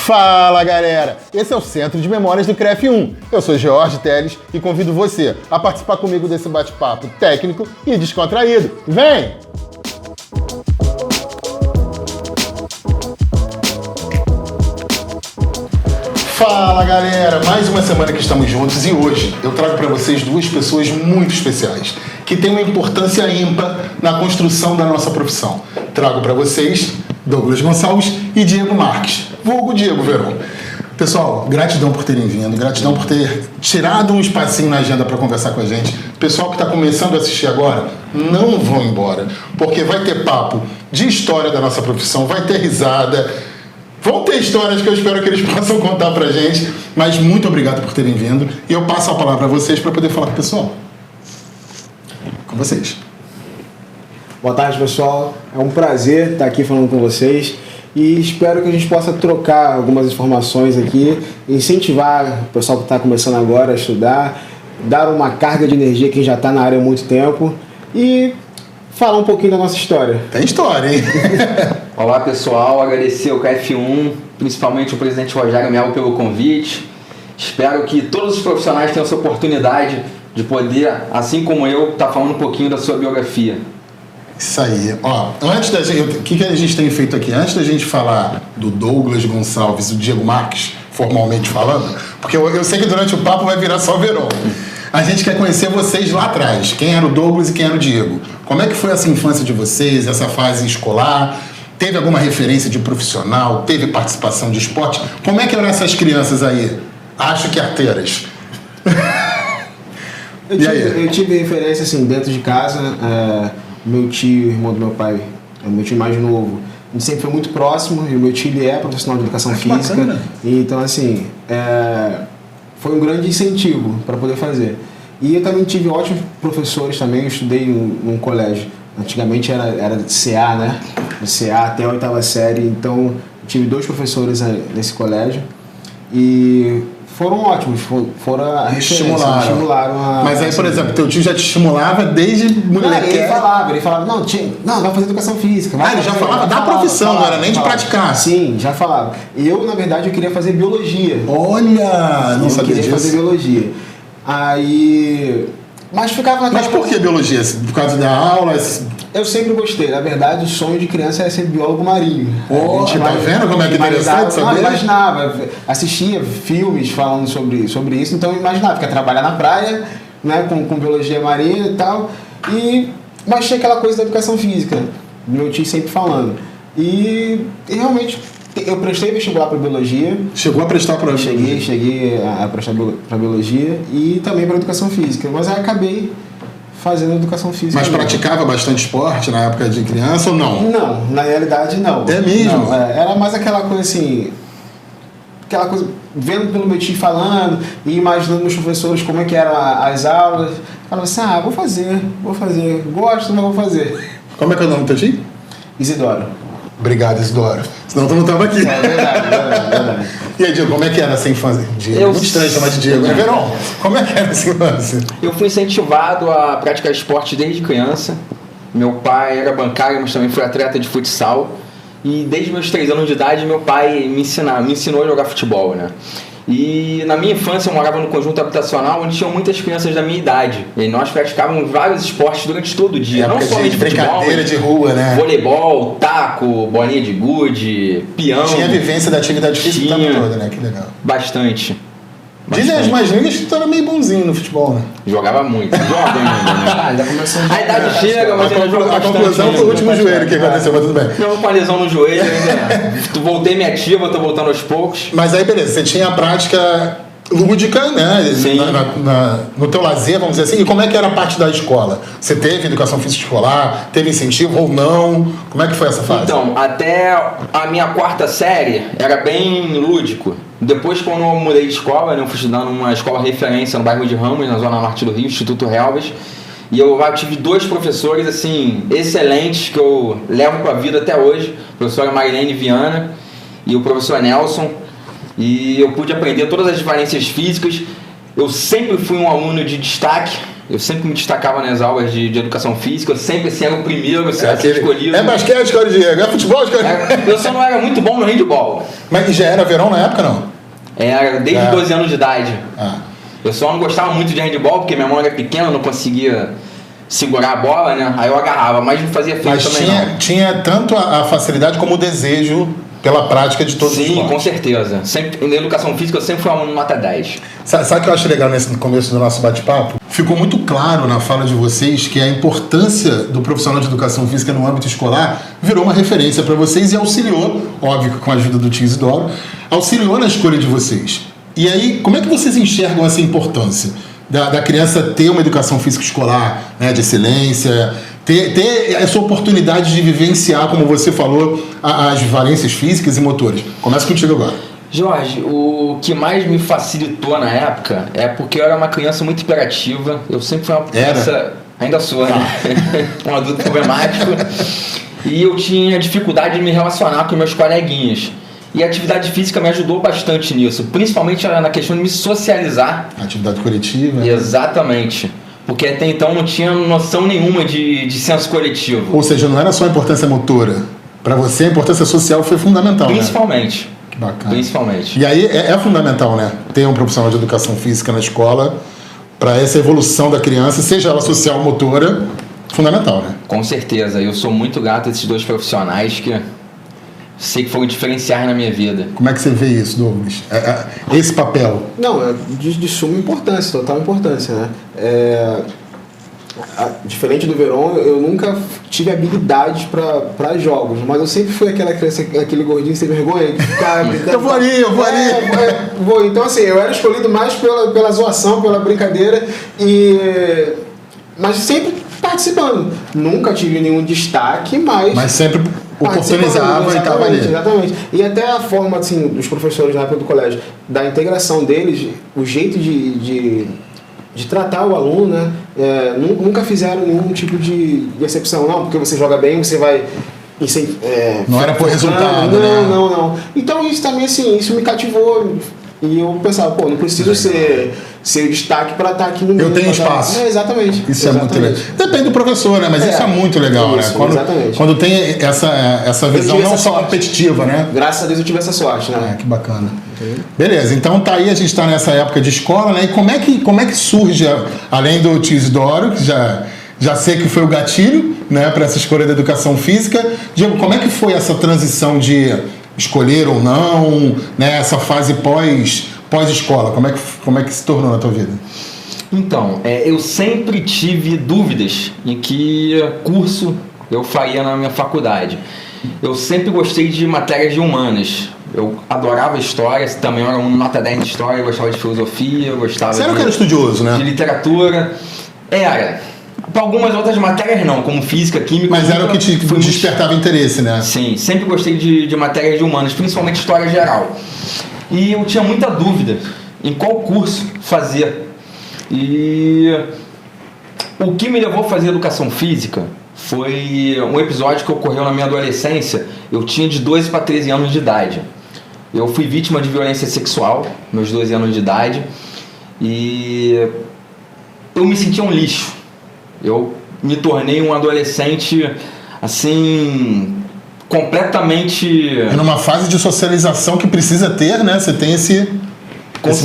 Fala galera, esse é o Centro de Memórias do CREF1. Eu sou Jorge Teles e convido você a participar comigo desse bate-papo técnico e descontraído. Vem! Fala galera, mais uma semana que estamos juntos e hoje eu trago para vocês duas pessoas muito especiais que têm uma importância ímpar na construção da nossa profissão. Trago para vocês Douglas Gonçalves e Diego Marques, vulgo Diego Veron. Pessoal, gratidão por terem vindo, gratidão por ter tirado um espacinho na agenda para conversar com a gente. Pessoal que está começando a assistir agora, não vão embora, porque vai ter papo de história da nossa profissão, vai ter risada, vão ter histórias que eu espero que eles possam contar pra gente, mas muito obrigado por terem vindo e eu passo a palavra a vocês para poder falar com o pessoal. Com vocês. Boa tarde, pessoal. É um prazer estar aqui falando com vocês e espero que a gente possa trocar algumas informações aqui, incentivar o pessoal que está começando agora a estudar, dar uma carga de energia quem já está na área há muito tempo e falar um pouquinho da nossa história. Tem história, hein? Olá, pessoal. Agradecer ao CREF1, principalmente o presidente Rogério Melo pelo convite. Espero que todos os profissionais tenham essa oportunidade de poder, assim como eu, estar falando um pouquinho da sua biografia. Isso aí. Ó, antes da gente, o que a gente tem feito aqui? Antes da gente falar do Douglas Gonçalves e do Diego Marques, formalmente falando, porque eu sei que durante o papo vai virar só Veron. A gente quer conhecer vocês lá atrás. Quem era o Douglas e quem era o Diego. Como é que foi essa infância de vocês, essa fase escolar? Teve alguma referência de profissional? Teve participação de esporte? Como é que eram essas crianças aí? Acho que arteiras. Eu tive referência assim, dentro de casa. Meu tio, irmão do meu pai, meu tio mais novo, a gente sempre foi muito próximo. E o meu tio ele é profissional de educação física. Bacana. Então, assim, foi um grande incentivo para poder fazer. E eu também tive ótimos professores também. Eu estudei num colégio. Antigamente era CA, né? CA até a 8ª série. Então, eu tive 2 professores nesse colégio. E foram ótimos, foram a referência, estimularam a... Mas aí, por exemplo, teu tio já te estimulava desde moleque? Ele falava, não, vai fazer educação física. Ele já falava da profissão, não era nem de praticar. Sim, já falava. Eu, na verdade, eu queria fazer biologia. Olha, não sabia disso. Eu queria fazer biologia. Aí... Mas ficava naquela... Mas por que biologia? Por causa da aula? Eu sempre gostei. Na verdade, o sonho de criança era ser biólogo marinho. Tá vendo como é que é interessante saber? Eu imaginava, assistia filmes falando sobre isso, então eu imaginava, porque trabalhar na praia, né, com biologia marinha e tal, mas tinha aquela coisa da educação física, meu tio sempre falando. E realmente, eu prestei vestibular para biologia. Chegou a prestar para biologia? Cheguei a prestar para biologia e também para educação física, mas aí acabei fazendo educação física. Mas praticava bastante esporte na época de criança ou não? Não, na realidade não. É mesmo? Não, era mais aquela coisa assim, vendo pelo meu tio falando e imaginando meus professores como é que eram as aulas. Falava assim, vou fazer, gosto, mas vou fazer. Como é que é o nome do teu tio? Isidoro. Obrigado, Isidoro. Senão tu não estava aqui. É verdade. E aí, Diego, como é que era essa infância? Diego, muito estranho chamar de Diego, né, Veron? Como é que era essa infância? Eu fui incentivado a praticar esporte desde criança. Meu pai era bancário, mas também foi atleta de futsal. E desde meus 3 anos de idade, meu pai me ensinou a jogar futebol, né? E na minha infância eu morava no conjunto habitacional onde tinham muitas crianças da minha idade. E nós praticávamos vários esportes durante todo o dia. Não somente futebol, brincadeira de rua, né? Voleibol, taco, bolinha de gude, peão. Tinha a vivência da atividade física o tempo todo, né? Que legal. Bastante. Dizem as mais lindas que tu era meio bonzinho no futebol, né? Jogava muito. Joga ainda, né? A idade chega, mas ainda joga bastante. A conclusão foi o último joelho que aconteceu, mas tudo bem. Não, com a lesão no joelho ainda. Voltei minha ativa, tô voltando aos poucos. Mas aí, beleza, você tinha a prática lúdica, né? Sim. No teu lazer, vamos dizer assim. E como é que era a parte da escola? Você teve educação física escolar? Teve incentivo ou não? Como é que foi essa fase? Então, até a minha 4ª série era bem lúdico. Depois, quando eu mudei de escola, né, eu fui estudar numa escola referência no bairro de Ramos, na zona norte do Rio, Instituto Helvas. E eu tive 2 professores, assim, excelentes, que eu levo para a vida até hoje. A professora Marilene Viana e o professor Nelson. E eu pude aprender todas as valências físicas. Eu sempre fui um aluno de destaque, Eu sempre me destacava nas aulas de educação física, eu sempre assim, era o primeiro, era escolhido. É basquete, escolhe Diego, é futebol, escolhe Eu só não era muito bom no handball. Mas já era verão na época, não? Era desde 12 anos de idade. Ah. Eu só não gostava muito de handball, porque minha mão era pequena, eu não conseguia segurar a bola, né? Aí eu agarrava, mas não fazia feio também não. Tinha tanto a facilidade como o desejo pela prática de todos os Sim, esportes. com certeza. Sempre, na educação física eu sempre fui aluno nota 10. Sabe o que eu acho legal no começo do nosso bate-papo? Ficou muito claro na fala de vocês que a importância do profissional de educação física no âmbito escolar virou uma referência para vocês e auxiliou, óbvio que com a ajuda do tio Isidoro, auxiliou na escolha de vocês. E aí, como é que vocês enxergam essa importância da criança ter uma educação física escolar, né, de excelência, ter essa oportunidade de vivenciar, como você falou, as valências físicas e motoras? Começa contigo agora. Jorge, o que mais me facilitou na época é porque eu era uma criança muito hiperativa. Eu sempre fui uma criança... Ainda sou, né? Um adulto problemático. E eu tinha dificuldade de me relacionar com meus coleguinhas. E a atividade física me ajudou bastante nisso, principalmente na questão de me socializar. Atividade coletiva. Exatamente. Porque até então não tinha noção nenhuma de senso coletivo. Ou seja, não era só a importância motora. Para você, a importância social foi fundamental, principalmente. Né? Que bacana. Principalmente. E aí é fundamental, né? Ter um profissional de educação física na escola para essa evolução da criança, seja ela social ou motora, fundamental, né? Com certeza. Eu sou muito grato a esses dois profissionais que sei que foram diferenciais na minha vida. Como é que você vê isso, Douglas? Esse papel? Não, é de suma importância, total importância, né? Diferente do Verón, eu nunca tive habilidade para jogos, mas eu sempre fui aquela criança, aquele gordinho sem vergonha que ficava... eu vou ali. Então, assim, eu era escolhido mais pela zoação, pela brincadeira, mas sempre participando. Nunca tive nenhum destaque, mas sempre oportunizava e estava ali. Exatamente. E até a forma, assim, dos professores na época do colégio, da integração deles, o jeito de tratar o aluno, né? Nunca fizeram nenhum tipo de exceção. Não, porque você joga bem, você vai... não era por resultado, Não. Então isso também, assim, isso me cativou. E eu pensava, não preciso ser o destaque para estar aqui no meio. Eu tenho espaço. Exatamente. Isso é muito legal. Depende do professor, né? Mas isso é muito legal, isso, né? Quando tem essa visão não só competitiva, né? Graças a Deus eu tive essa sorte, né? Que bacana. Beleza, então tá aí, a gente está nessa época de escola, né? E como é que surge, além do tio Isidoro, que já sei que foi o gatilho, né, para essa escolha da educação física. Diego, como é que foi essa transição de escolher ou não, né, essa fase pós-escola? Como é que se tornou na tua vida? Então, eu sempre tive dúvidas em que curso eu faria na minha faculdade. Eu sempre gostei de matérias de humanas. Eu adorava história, também era um nota 10 de história, eu gostava de filosofia, eu gostava Você era que era estudioso, né? de literatura. Para algumas outras matérias não, como física, química... Mas era o que te despertava interesse, né? Sim, sempre gostei de matérias de humanas, principalmente história geral. E eu tinha muita dúvida em qual curso fazer. E o que me levou a fazer educação física foi um episódio que ocorreu na minha adolescência. Eu tinha de 12 para 13 anos de idade. Eu fui vítima de violência sexual, meus 12 anos de idade, e eu me sentia um lixo. Eu me tornei um adolescente, assim, completamente... numa fase de socialização que precisa ter, né? Você tem esse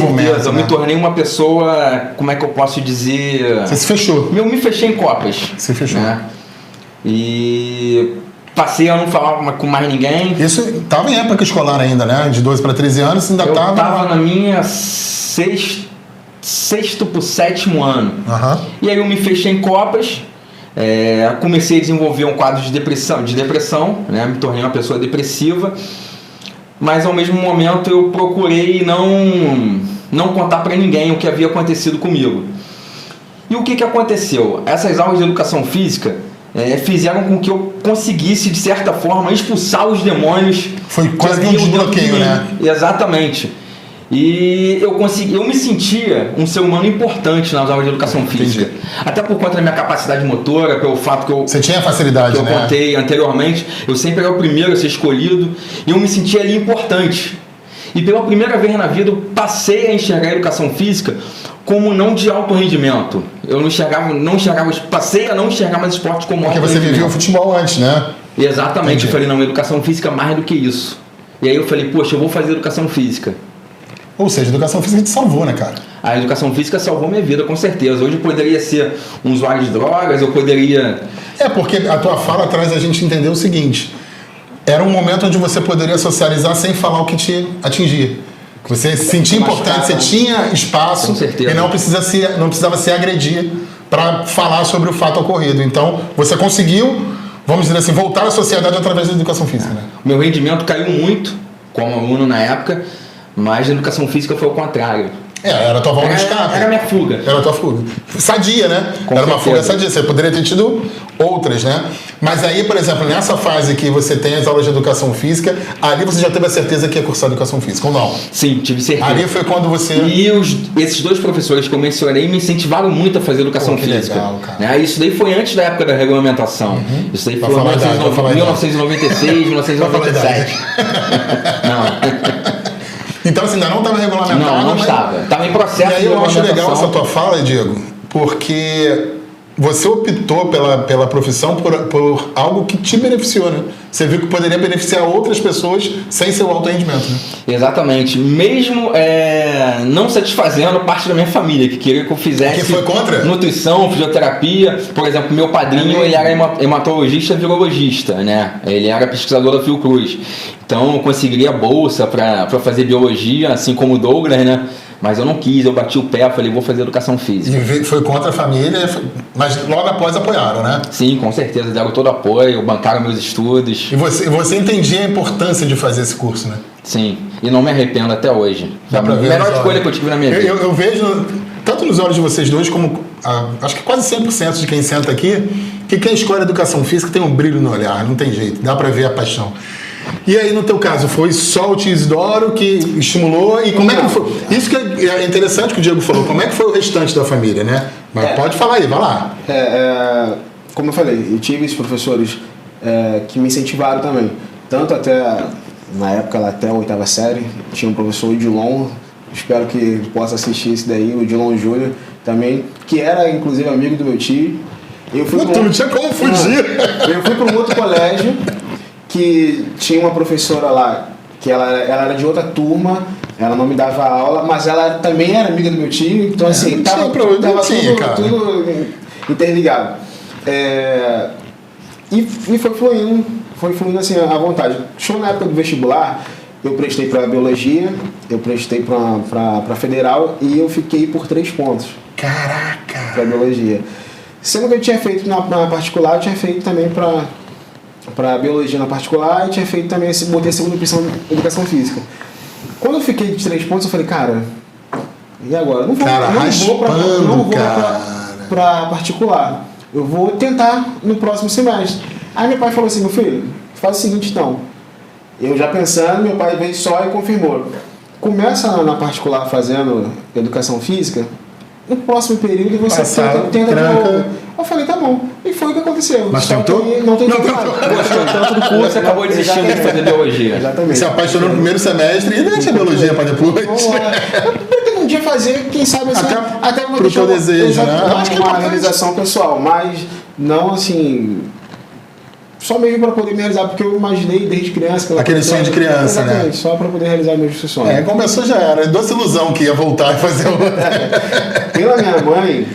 momento, eu me tornei uma pessoa, como é que eu posso dizer... Você se fechou. Eu me fechei em copas. Você fechou. Né? E passei a não falar com mais ninguém. Isso estava em época escolar ainda, né? De 12 para 13 anos, ainda estava... Eu estava na minha sexto para o sétimo ano. E aí eu me fechei em copas, comecei a desenvolver um quadro de depressão, né? Me tornei uma pessoa depressiva, mas ao mesmo momento eu procurei não contar para ninguém o que havia acontecido comigo. E o que aconteceu? Essas aulas de educação física fizeram com que eu conseguisse, de certa forma, expulsar os demônios. Foi quase um desbloqueio, né? Exatamente. E eu me sentia um ser humano importante nas aulas de educação física. Entendi. Até por conta da minha capacidade motora, pelo fato que Você tinha facilidade, que eu contei anteriormente. Eu sempre era o primeiro a ser escolhido e eu me sentia ali importante. E pela primeira vez na vida eu passei a enxergar a educação física como não de alto rendimento. Eu passei a não enxergar mais esporte como Porque alto você rendimento. vivia o futebol antes, né? Exatamente. Entendi. Eu falei, não, educação física é mais do que isso. E aí eu falei, poxa, eu vou fazer educação física. Ou seja, a educação física te salvou, né, cara? A educação física salvou minha vida, com certeza. Hoje eu poderia ser um usuário de drogas, eu poderia... Porque a tua fala traz a gente entender o seguinte: era um momento onde você poderia socializar sem falar o que te atingia. Que você se sentia importante, você tinha espaço Com certeza. e não precisava se agredir para falar sobre o fato ocorrido. Então, você conseguiu, vamos dizer assim, voltar à sociedade através da educação física, né? Meu rendimento caiu muito como aluno na época, mas na educação física foi o contrário. Era a tua válvula de escape. Era a minha fuga. Era a tua fuga. Sadia, né? Com era uma certeza. fuga sadia. Você poderia ter tido outras, né? Mas aí, por exemplo, nessa fase que você tem as aulas de educação física, ali você já teve a certeza que ia cursar educação física, ou não? Sim, tive certeza. Ali foi quando você... E esses dois professores que eu mencionei me incentivaram muito a fazer educação que física. legal, cara. Né? Isso daí foi antes da época da regulamentação. Isso daí Vai foi em falar a idade, vai falar a idade. 1996, 1997. Não. Então, assim, ainda não estava regulamentado. Não mas... estava. Estava em processo E aí de eu acho regulamentação. legal essa tua fala, Diego, porque você optou pela profissão por algo que te beneficiou, né? Você viu que poderia beneficiar outras pessoas sem seu alto rendimento, né? Exatamente. Mesmo não satisfazendo parte da minha família, que queria que eu fizesse... Que foi contra? Nutrição, fisioterapia. Por exemplo, meu padrinho, ele era hematologista virologista, né? Ele era pesquisador da Fiocruz. Então, eu conseguiria bolsa para fazer biologia, assim como o Douglas, né? Mas eu não quis, eu bati o pé, falei, vou fazer educação física. E foi contra a família, mas logo após apoiaram, né? Sim, com certeza, deram todo apoio, bancaram meus estudos. E você entendia a importância de fazer esse curso, né? Sim, e não me arrependo até hoje. Dá pra ver a melhor nos escolha olhos. que eu tive na minha vida. Eu vejo, tanto nos olhos de vocês dois, como acho que quase 100% de quem senta aqui, que quem escolhe educação física tem um brilho no olhar, não tem jeito, dá pra ver a paixão. E aí, no teu caso, foi só o tio Isidoro que estimulou? E como é que foi? Isso que é interessante que o Diego falou. Como é que foi o restante da família, né? Mas pode falar aí, vai lá. Como eu falei, eu tive esses professores que me incentivaram também. Tanto até, na época, lá até a 8ª série, tinha um professor Odilon, espero que ele possa assistir esse daí, o Odilon Júnior, também, que era, inclusive, amigo do meu tio. Tu não tinha como fugir. Eu fui para um outro colégio, que tinha uma professora lá, que ela era de outra turma, ela não me dava aula, mas ela também era amiga do meu tio, então assim, não tava tinha, cara. tudo interligado. E foi fluindo assim à vontade. Chegou na época do vestibular, eu prestei para biologia, eu prestei para federal e eu fiquei por 3 pontos. Caraca! Para biologia. Sendo que eu tinha feito na particular, eu tinha feito também para biologia na particular e tinha feito também, botei a segunda opção de educação física. Quando eu fiquei de 3 pontos, eu falei, cara, e agora? Não vou para particular. Eu vou tentar no próximo semestre. Aí meu pai falou assim, meu filho, faz o seguinte então. Eu já pensando, meu pai veio só e confirmou. Começa na particular fazendo educação física, no próximo período você tenta de novo. Eu falei, tá bom. E foi o que aconteceu. Mas só tentou? que não tentou. Gostou tanto do curso, você acabou desistindo de fazer biologia. Exatamente. Se apaixonou no primeiro semestre e deixa a biologia para depois. Eu pretendo um dia fazer, quem sabe assim, até pro teu desejo, né? Eu acho que é uma realização pessoal, mas não assim, só mesmo para poder me realizar, porque eu imaginei desde criança. Aquele sonho de criança, exatamente, né? só para poder realizar meus sonhos. Começou já era. Doce ilusão que ia voltar e fazer Pela minha mãe,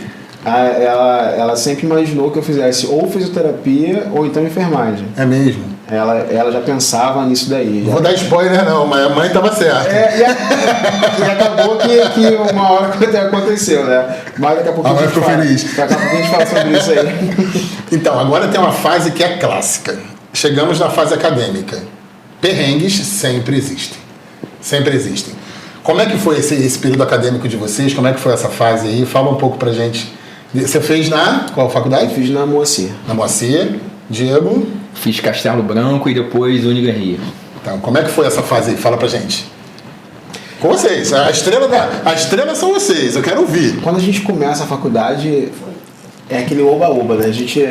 ela sempre imaginou que eu fizesse ou fisioterapia ou então enfermagem. É mesmo? Ela já pensava nisso daí. Não vou dar spoiler não, mas a mãe estava certa. E acabou que uma hora aconteceu, né? Mas daqui a pouco A mãe ficou feliz. Daqui a pouco a gente fala sobre isso aí. Então, agora tem uma fase que é clássica. Chegamos na fase acadêmica. Perrengues sempre existem. Sempre existem. Como é que foi esse período acadêmico de vocês? Como é que foi essa fase aí? Fala um pouco pra gente. Você fez na qual faculdade? Fiz na Moacir. Na Moacir. Diego? Fiz Castelo Branco e depois Unigarria. Então, como é que foi essa fase aí? Fala pra gente. Com vocês. A estrela são vocês. Eu quero ouvir. Quando a gente começa a faculdade, é aquele oba-oba, né? A gente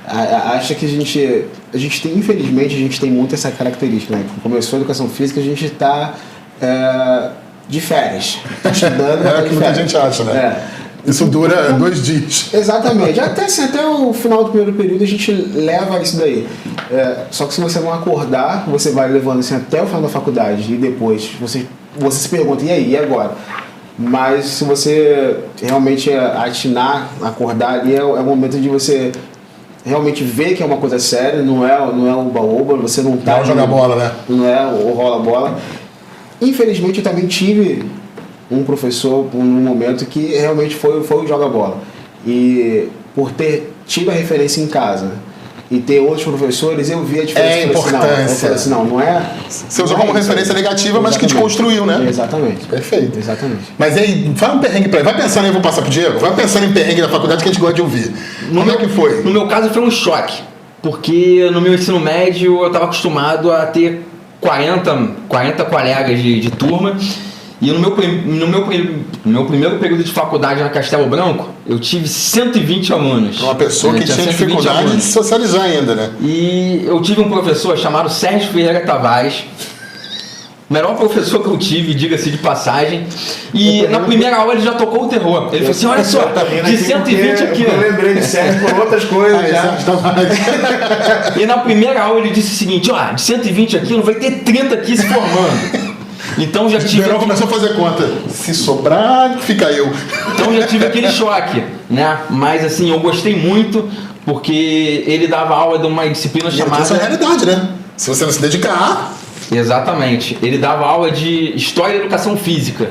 acha que a gente tem, infelizmente, a gente tem muito essa característica, né? Começou a educação física, a gente está de férias. Tá estudando, mas É tá o de que muita férias. gente acha, né? Isso dura 2 dias. Exatamente. Até o final do primeiro período a gente leva isso daí. Só que se você não acordar, você vai levando assim até o final da faculdade e depois você se pergunta, e aí, e agora? Mas se você realmente atinar, acordar ali, é o momento de você realmente ver que é uma coisa séria, não é oba-oba, você não tá... Não jogar bola, né? Não é o rola-bola. Infelizmente eu também tive um professor num momento que realmente foi o joga-bola. E por ter tido a referência em casa e ter outros professores, eu vi a diferença. É importância. Eu falei assim, não é... Você usou como referência negativa, mas que te construiu, né? Exatamente. Perfeito. Exatamente. Mas aí, fala um perrengue pra ele. Vai pensando aí, eu vou passar pro Diego. Vai pensando em perrengue da faculdade que a gente gosta de ouvir. Como é que foi? No meu caso foi um choque, porque no meu ensino médio eu estava acostumado a ter 40 colegas de turma, e no meu primeiro período de faculdade na Castelo Branco, eu tive 120 alunos. Uma pessoa que tinha dificuldade de socializar ainda, né? E eu tive um professor chamado Sérgio Ferreira Tavares, o melhor professor que eu tive, diga-se de passagem. E na primeira aula ele já tocou o terror. Ele falou assim, olha só, de 120 aqui. Eu lembrei de Sérgio por outras coisas já. E na primeira aula ele disse o seguinte, ó, de 120 aqui não vai ter 30 aqui se formando. Então já tive... O começou a fazer conta. Se sobrar, fica eu. Então já tive aquele choque, né? Mas assim, eu gostei muito, porque ele dava aula de uma disciplina chamada... Isso é a realidade, né? Se você não se dedicar... Exatamente. Ele dava aula de História e Educação Física.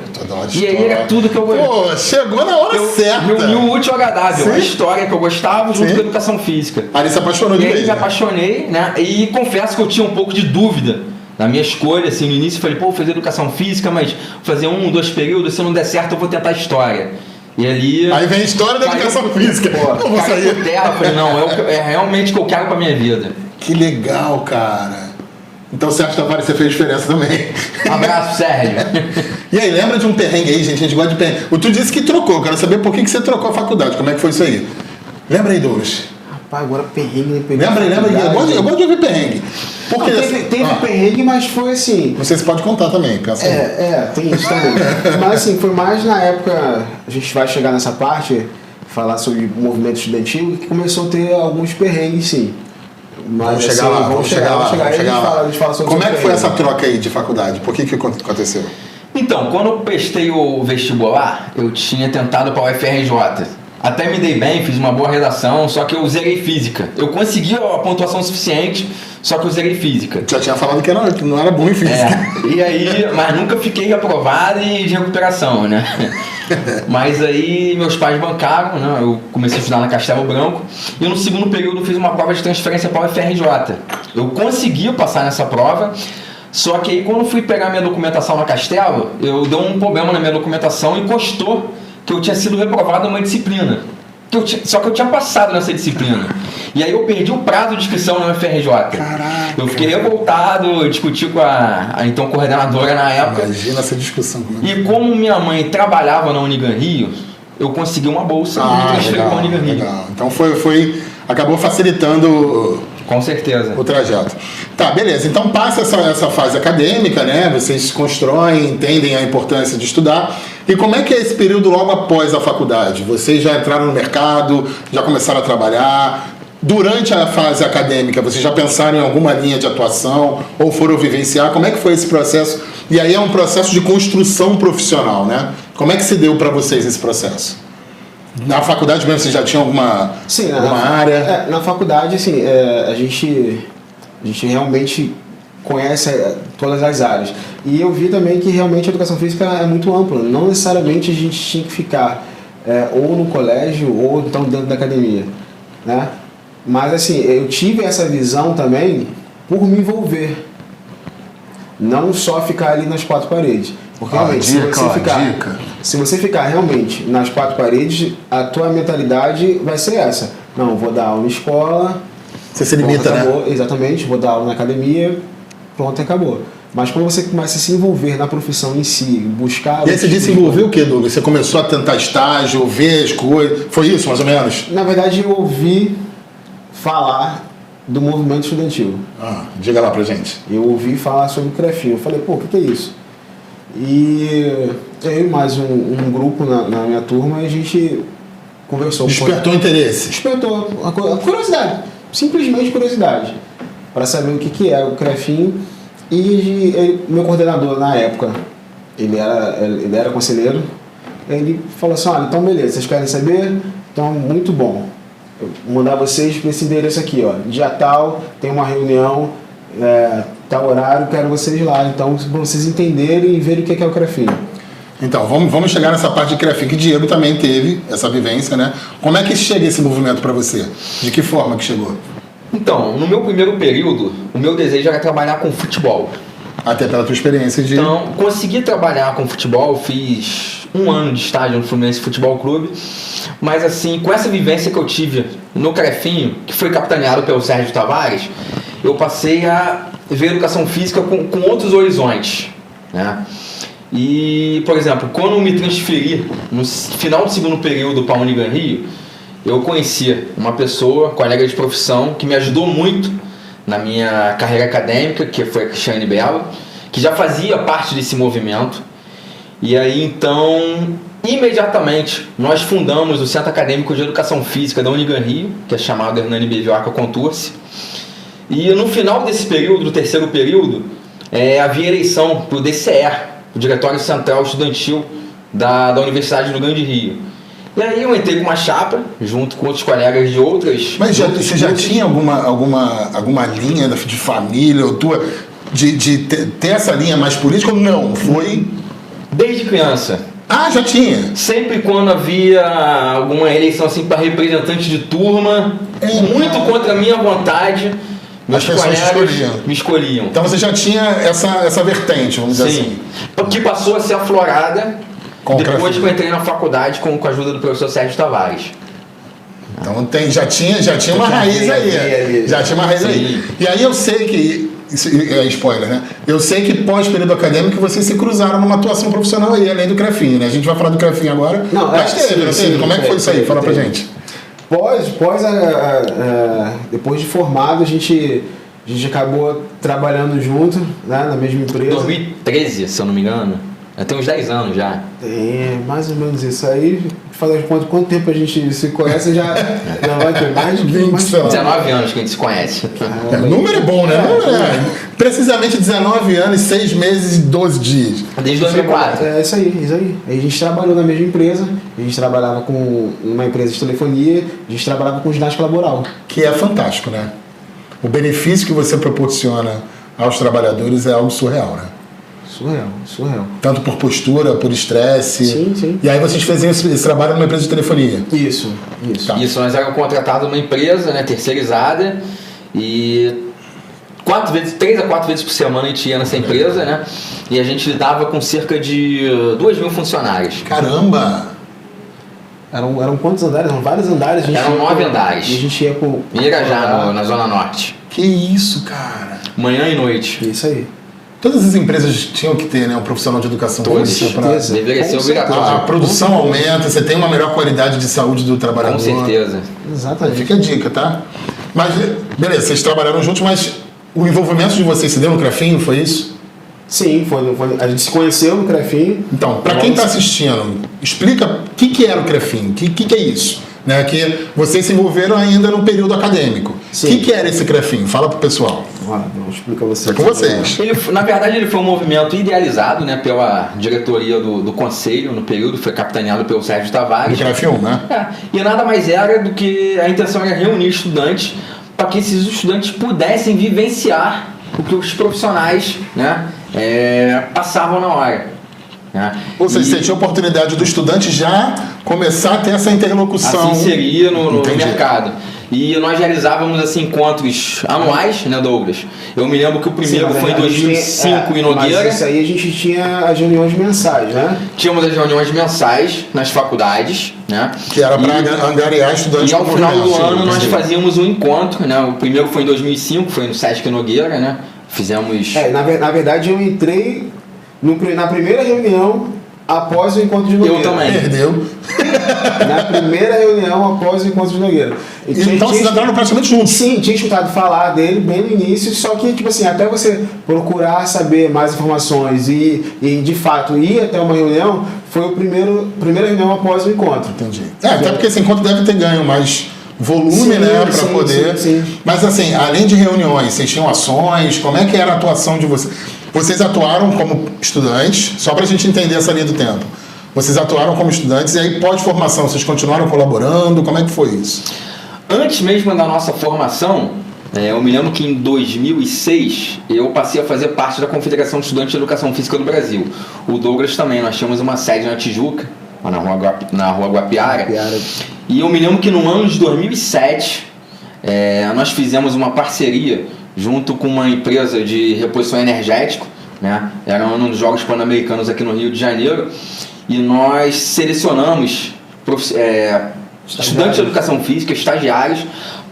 E aí era tudo que eu gostava. Pô, chegou na hora certa. E o útil agradável. Sim. A história que eu gostava junto Sim. com a Educação Física. Aí se apaixonou de E aí vez, me né? apaixonei, né? E confesso que eu tinha um pouco de dúvida na minha escolha, assim, no início eu falei, pô, vou fazer Educação Física, mas vou fazer 1, 2 períodos, se não der certo eu vou tentar História. E ali... Aí vem a história da Educação Física. Pô, Eu vou sair. por terra, eu falei, não, é realmente o que eu quero pra minha vida. Que legal, cara. Então, Sérgio Tavares, você fez diferença também. Abraço, Sérgio. E aí, lembra de um perrengue aí, gente? A gente gosta de perrengue. Tu disse que trocou, quero saber por que você trocou a faculdade. Como é que foi isso aí? Lembra aí, Douglas? Rapaz, agora perrengue. Lembra aí. Eu gosto de ouvir perrengue. Porque, teve perrengue, mas foi assim... Você pode contar também, pensa aí. Tem isso também. Mas assim, foi mais na época, a gente vai chegar nessa parte, falar sobre o movimento estudantil, que começou a ter alguns perrengues, sim. Mas, Vamos chegar lá. A gente fala sobre Como é que foi perrengues. essa troca aí de faculdade? Por que aconteceu? Então, quando eu prestei o vestibular, eu tinha tentado para o UFRJ. Até me dei bem, fiz uma boa redação, só que eu zerei física. Eu consegui a pontuação suficiente, só que eu zerei física. Já tinha falado que não era bom em física. E aí, mas nunca fiquei aprovado e de recuperação, né? Mas aí meus pais bancaram, né? Eu comecei a estudar na Castelo Branco e no segundo período fiz uma prova de transferência para o UFRJ. Eu consegui passar nessa prova, só que aí quando fui pegar minha documentação na Castelo, eu dei um problema na minha documentação e encostou que eu tinha sido reprovado numa disciplina. Só que eu tinha passado nessa disciplina. E aí eu perdi o prazo de inscrição na UFRJ. Caraca. Eu fiquei revoltado, discuti com a então coordenadora na época. Imagina essa discussão. E como minha mãe trabalhava na Unigan Rio, eu consegui uma bolsa e me transferi para a Unigan Rio. Legal. Então acabou facilitando Com certeza. o trajeto. Tá, beleza. Então passa essa fase acadêmica, né? Vocês constroem, entendem a importância de estudar. E como é que é esse período logo após a faculdade? Vocês já entraram no mercado, já começaram a trabalhar? Durante a fase acadêmica, vocês já pensaram em alguma linha de atuação ou foram vivenciar? Como é que foi esse processo? E aí é um processo de construção profissional, né? Como é que se deu para vocês esse processo? Na faculdade mesmo, vocês já tinham alguma área? Na faculdade, assim, a gente realmente conhece todas as áreas. E eu vi também que realmente a educação física é muito ampla. Não necessariamente a gente tinha que ficar ou no colégio ou então dentro da academia, né? Mas assim, eu tive essa visão também por me envolver. Não só ficar ali nas 4 paredes. Porque realmente, se você ficar realmente nas 4 paredes, a tua mentalidade vai ser essa. Não, vou dar aula na escola. Você se limita, acabou, né? Exatamente, vou dar aula na academia, pronto, acabou. Mas quando você começa a se envolver na profissão em si, buscar... E aí você disse envolver o quê, Douglas? Você começou a tentar estágio, ver as coisas... Foi isso, mais ou menos? Na verdade, eu ouvi falar do movimento estudantil. Diga lá pra gente. Eu ouvi falar sobre o CREFIM. Eu falei, pô, o que é isso? E eu e mais um grupo na minha turma, a gente conversou. Despertou interesse. Despertou a curiosidade, simplesmente curiosidade, para saber o que é o CREFIM. E meu coordenador na época, ele era conselheiro, ele falou assim: olha, então beleza, vocês querem saber? Então, muito bom. Eu vou mandar vocês para esse endereço aqui, ó. Dia tal, tem uma reunião, tal horário, quero vocês lá. Então, para vocês entenderem e verem o que é o CREFIM. Então, vamos chegar nessa parte de CREFIM, que Diego também teve essa vivência, né? Como é que chega esse movimento para você? De que forma que chegou? Então, no meu primeiro período, o meu desejo era trabalhar com futebol. Até pela tua experiência de... Então, consegui trabalhar com futebol, fiz 1 ano de estágio no Fluminense Futebol Clube, mas assim, com essa vivência que eu tive no CREFIM, que foi capitaneado pelo Sérgio Tavares, eu passei a ver educação física com outros horizontes, né? E, por exemplo, quando eu me transferi no final do segundo período para a Unigan Rio, eu conheci uma pessoa, colega de profissão, que me ajudou muito na minha carreira acadêmica, que foi a Cristiane Belo, que já fazia parte desse movimento. E aí, então, imediatamente, nós fundamos o Centro Acadêmico de Educação Física da Unigan Rio, que é chamado Hernani Bevioca Contursi. E no final desse período, do terceiro período, havia eleição para o DCE, o Diretório Central Estudantil da Universidade do Rio Grande do Rio. E aí eu entrei com uma chapa, junto com outros colegas de outras... Mas você já tinha alguma linha de família ou tua, de ter essa linha mais política ou não? Foi... Desde criança. Ah, já tinha? Sempre quando havia alguma eleição assim para representante de turma, muito contra a minha vontade, meus colegas me escolhiam. Então você já tinha essa vertente, vamos dizer assim. Que passou a ser aflorada depois que eu entrei na faculdade com a ajuda do professor Sérgio Tavares. Então já tinha uma raiz aí. Já tinha uma raiz aí. E aí eu sei que, isso é spoiler, né? Eu sei que pós-período acadêmico vocês se cruzaram numa atuação profissional aí, além do CREFIM, né? A gente vai falar do CREFIM agora. Não, mas teve. Como é que foi isso aí? Fala pra gente. Depois de formado, a gente acabou trabalhando junto, né, na mesma empresa. 2013, se eu não me engano. Tem uns 10 anos já. Mais ou menos isso aí. Falar de quanto tempo a gente se conhece, já vai ter mais de 20, 19 anos que a gente se conhece. O número é bom, né? Precisamente 19 anos, 6 meses e 12 dias. Desde 2004. Isso aí. A gente trabalhou na mesma empresa, a gente trabalhava com uma empresa de telefonia, a gente trabalhava com ginástica laboral. Que é fantástico, né? O benefício que você proporciona aos trabalhadores é algo surreal, né? Surreal. Tanto por postura, por estresse. Sim. E aí vocês faziam esse trabalho numa empresa de telefonia. Isso. Tá. Isso, nós éramos contratados numa empresa, né, terceirizada, e 3 a 4 vezes por semana a gente ia nessa empresa, né? E a gente lidava com cerca de 2.000 funcionários. Caramba! Eram quantos andares? Eram vários andares. Eram 9 andares. E a gente ia pro... Em Irajá, na Zona Norte. Que isso, cara! Manhã e noite. Isso aí. Todas as empresas tinham que ter, né, um profissional de educação física. Deveria ser obrigatório. A produção aumenta, você tem uma melhor qualidade de saúde do trabalhador. Com certeza. Exatamente. Fica a dica, tá? Mas, beleza, vocês trabalharam juntos, mas o envolvimento de vocês se deu no CREFIM, foi isso? Sim, foi. A gente se conheceu no CREFIM. Então, para quem está assistindo, explica o que era o CREFIM, o que é isso? Né? Que vocês se envolveram ainda no período acadêmico. O que era esse CREFIM? Fala pro pessoal. Explica você. É com vocês. Na verdade, ele foi um movimento idealizado, né, pela diretoria do conselho no período, foi capitaneado pelo Sérgio Tavares. Do CREFIM, né? E nada mais era do que a intenção era reunir estudantes para que esses estudantes pudessem vivenciar o que os profissionais, né, passavam na hora. Ou seja, você tinha a oportunidade do estudante já começar a ter essa interlocução. Assim seria no mercado. E nós realizávamos assim, encontros anuais, né, Douglas? Eu me lembro que o primeiro foi em 2005 em Nogueira. Mas isso aí a gente tinha as reuniões mensais, né? Tínhamos as reuniões mensais nas faculdades, né? Que era para angariar estudantes. E ao final do ano nós fazíamos um encontro, né? O primeiro foi em 2005, foi no Sesc Nogueira, né? Fizemos... Na verdade eu entrei na primeira reunião após o encontro de Nogueira. Eu também. Perdeu. Na primeira reunião após o encontro de Nogueira. Então vocês entraram praticamente juntos? Sim, tinha escutado falar dele bem no início, só que, tipo assim, até você procurar saber mais informações e de fato ir até uma reunião, foi a primeira reunião após o encontro. Entendi. Até porque esse encontro deve ter ganho mais volume, sim, né, para poder... Sim. Mas assim, além de reuniões, vocês tinham ações? Como é que era a atuação de vocês? Vocês atuaram como estudantes, só para a gente entender essa linha do tempo. Vocês atuaram como estudantes e aí pós-formação, vocês continuaram colaborando? Como é que foi isso? Antes mesmo da nossa formação, eu me lembro que em 2006 eu passei a fazer parte da Confederação de Estudantes de Educação Física do Brasil. O Douglas também, nós tínhamos uma sede na Tijuca, na rua Guapiara. E eu me lembro que no ano de 2007 nós fizemos uma parceria junto com uma empresa de reposição energético, né? Era um dos Jogos Pan-Americanos aqui no Rio de Janeiro, e nós selecionamos estudantes de educação física, estagiários,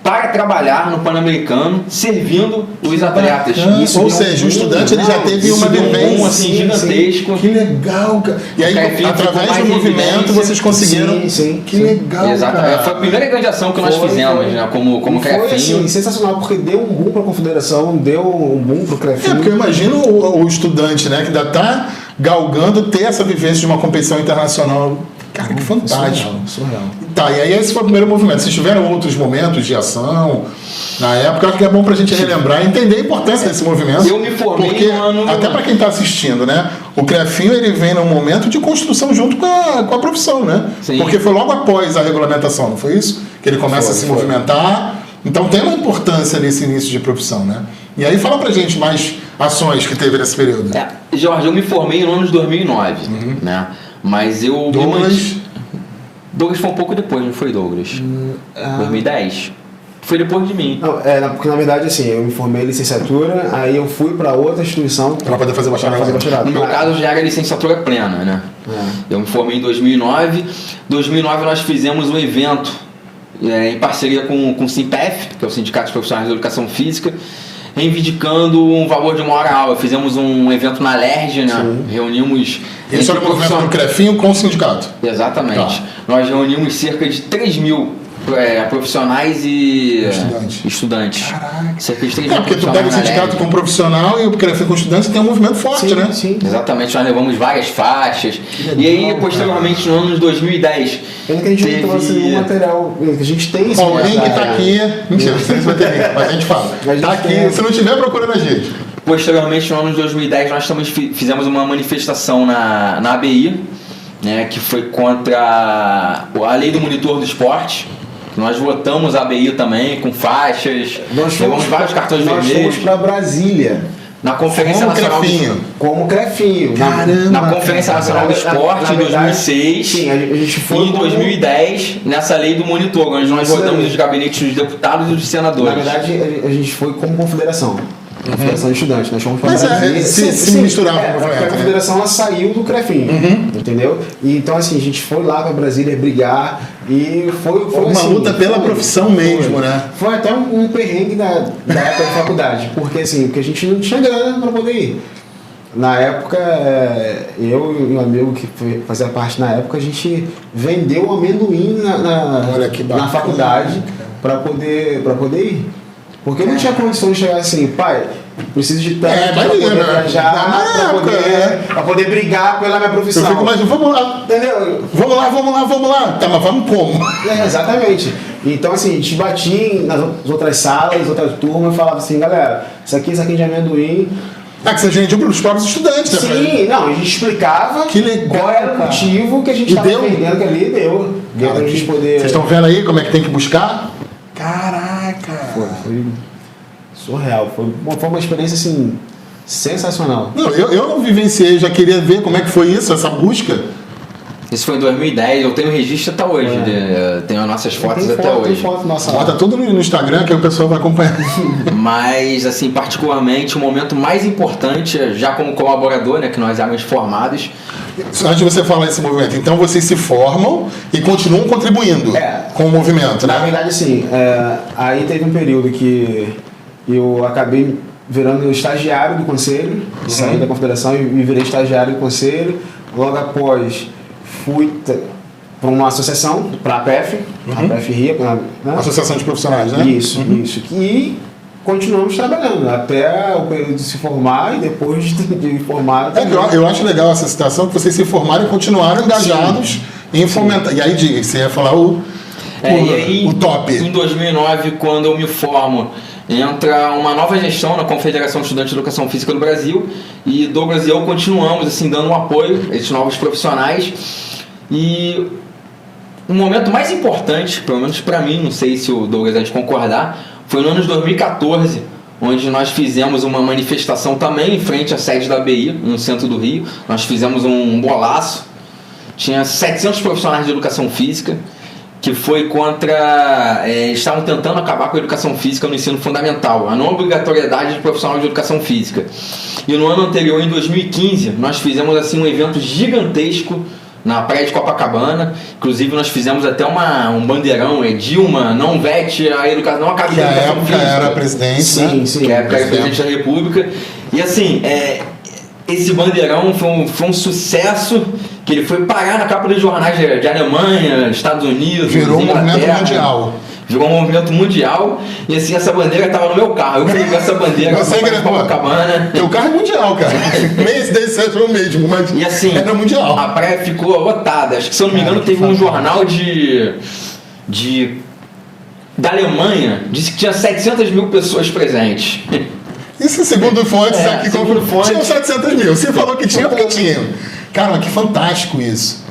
para trabalhar no Pan-Americano, servindo os atletas. Ou seja, o estudante ele já teve uma vivência assim, gigantesco. Que legal, cara. E aí, através do movimento, vocês conseguiram... Sim. Que legal, exatamente. cara. Foi a primeira grande ação que nós fizemos, né? Como foi CREFINHO. assim, sensacional, porque deu um boom para a Confederação, deu um boom para o CREFINHO. Porque eu imagino o estudante, né, que ainda está galgando ter essa vivência de uma competição internacional. Cara, que fantástico. Surreal. Tá, e aí esse foi o primeiro movimento. Vocês tiveram outros momentos de ação na época? Acho que é bom pra gente relembrar e entender a importância desse movimento. Eu me formei porque, no ano... até para quem está assistindo, né? O CREFINHO, ele vem num momento de construção junto com a profissão, né? Sim. Porque foi logo após a regulamentação, não foi isso? Que ele começa a se movimentar. Então tem uma importância nesse início de profissão, né? E aí fala pra gente mais ações que teve nesse período. Jorge, eu me formei no ano de 2009, né? Mas eu... Douglas foi um pouco depois, não foi, Douglas? 2010. Foi depois de mim. Não, porque na verdade, assim, eu me formei em licenciatura, aí eu fui para outra instituição para poder fazer bacharelado. No meu caso, já era licenciatura plena, né? Eu me formei em 2009. Em 2009 nós fizemos um evento em parceria com o SIMPEF, que é o Sindicato de Profissionais de Educação Física, reivindicando um valor de uma hora aula. Fizemos um evento na LERJ, né? Sim. Reunimos... Esse era o movimento do CREFINHO com o sindicato. Exatamente. Tá. Nós reunimos cerca de 3 mil profissionais e estudantes. Caraca. Cerca de 3 mil Porque tu pega o sindicato com profissional e o CREFINHO com estudante tem um movimento forte, né? Sim. Exatamente, nós levamos várias faixas. E aí, posteriormente, no ano de 2010... Pena que a gente não trouxe nenhum material. A gente tem esse o link tá aqui. Mentira, você não vai ter link, mas a gente fala. Tá aqui, se não tiver, procura na gente. Posteriormente, no ano de 2010, nós também fizemos uma manifestação na ABI, né, que foi contra a lei do monitor do esporte. Nós votamos a ABI também, com faixas, levamos vários cartões vermelhos. Nós fomos para Brasília. Na Conferência Nacional como CREFINHO. Na Conferência Nacional do Esporte, em 2006. Sim, a gente foi. E em 2010, nessa lei do monitor, onde nós votamos os gabinetes dos deputados e dos senadores. Na verdade, a gente foi como confederação. Confederação de Estudantes, nós fomos para Mas Brasília. se misturava com o movimento. A confederação ela saiu do CREFINHO, entendeu? E então assim, a gente foi lá para Brasília brigar e foi uma assim, luta pela profissão mesmo, né? Foi até um perrengue da época da faculdade, porque a gente não tinha grana para poder ir. Na época, eu e um amigo que fazia parte na época, a gente vendeu o amendoim na faculdade para poder ir. Porque eu não tinha condição de chegar assim, pai, preciso de tanto para poder viajar, para poder brigar pela minha profissão. Eu fico mais, vamos lá, entendeu? Vamos lá. Tá, mas vamos como? Exatamente. Então, assim, a gente batia nas outras salas, outras turmas, e falava assim, galera, isso aqui de amendoim. Que você vendia para os próprios estudantes, né? Sim, não, a gente explicava qual era o motivo que a gente estava vendendo, que ali deu pra gente poder... Vocês estão vendo aí como é que tem que buscar? Caraca! Foi surreal, foi uma experiência assim sensacional. Não, eu não vivenciei, já queria ver como é que foi isso, essa busca. Isso foi em 2010, eu tenho registro até hoje, tenho as nossas fotos até hoje. Bota tudo no Instagram que o pessoal vai acompanhar. Mas, assim, particularmente, o momento mais importante, já como colaborador, né, que nós éramos formados. Antes de você falar esse movimento, então vocês se formam e continuam contribuindo com o movimento, né? Na verdade, assim, aí teve um período que eu acabei virando estagiário do conselho, saí da confederação e virei estagiário do conselho. Logo após, fui para uma associação, Para a PF? a PF-RIA, né? Associação de Profissionais, né? Isso. E continuamos trabalhando até o período de se formar e depois de formar. Eu acho legal essa situação que vocês se formaram e continuaram engajados em fomentar. E aí, diga, você ia falar o top. Em 2009, quando eu me formo, entra uma nova gestão na Confederação Estudante de Educação Física do Brasil, e Douglas e eu continuamos assim, dando um apoio a esses novos profissionais. E o momento mais importante, pelo menos para mim, não sei se o Douglas vai concordar, foi no ano de 2014, onde nós fizemos uma manifestação também em frente à sede da ABI, no centro do Rio. Nós fizemos um bolaço, tinha 700 profissionais de educação física, que foi contra... estavam tentando acabar com a educação física no ensino fundamental, a não obrigatoriedade de profissional de educação física. E no ano anterior, em 2015, nós fizemos assim, um evento gigantesco na praia de Copacabana. Inclusive nós fizemos até um bandeirão, Dilma, não vete a educação, não acabe com a educação física. Que era presidente, sim, que era presidente da República. E assim, esse bandeirão foi um sucesso, que ele foi parar na capa dos jornais de Alemanha, Estados Unidos, virou um movimento mundial. Virou um movimento mundial. E assim, essa bandeira estava no meu carro. Eu peguei essa bandeira para Copacabana. Teu carro é mundial, cara. Nem esse daí é o mesmo, mas e assim, era mundial. A praia ficou lotada. Acho que, se eu não me engano, teve um jornal da Alemanha, disse que tinha 700 mil pessoas presentes. Isso segundo fontes aqui, segundo fontes, tinham 700 mil. Você falou que tinha porque tinha. Cara, que fantástico isso.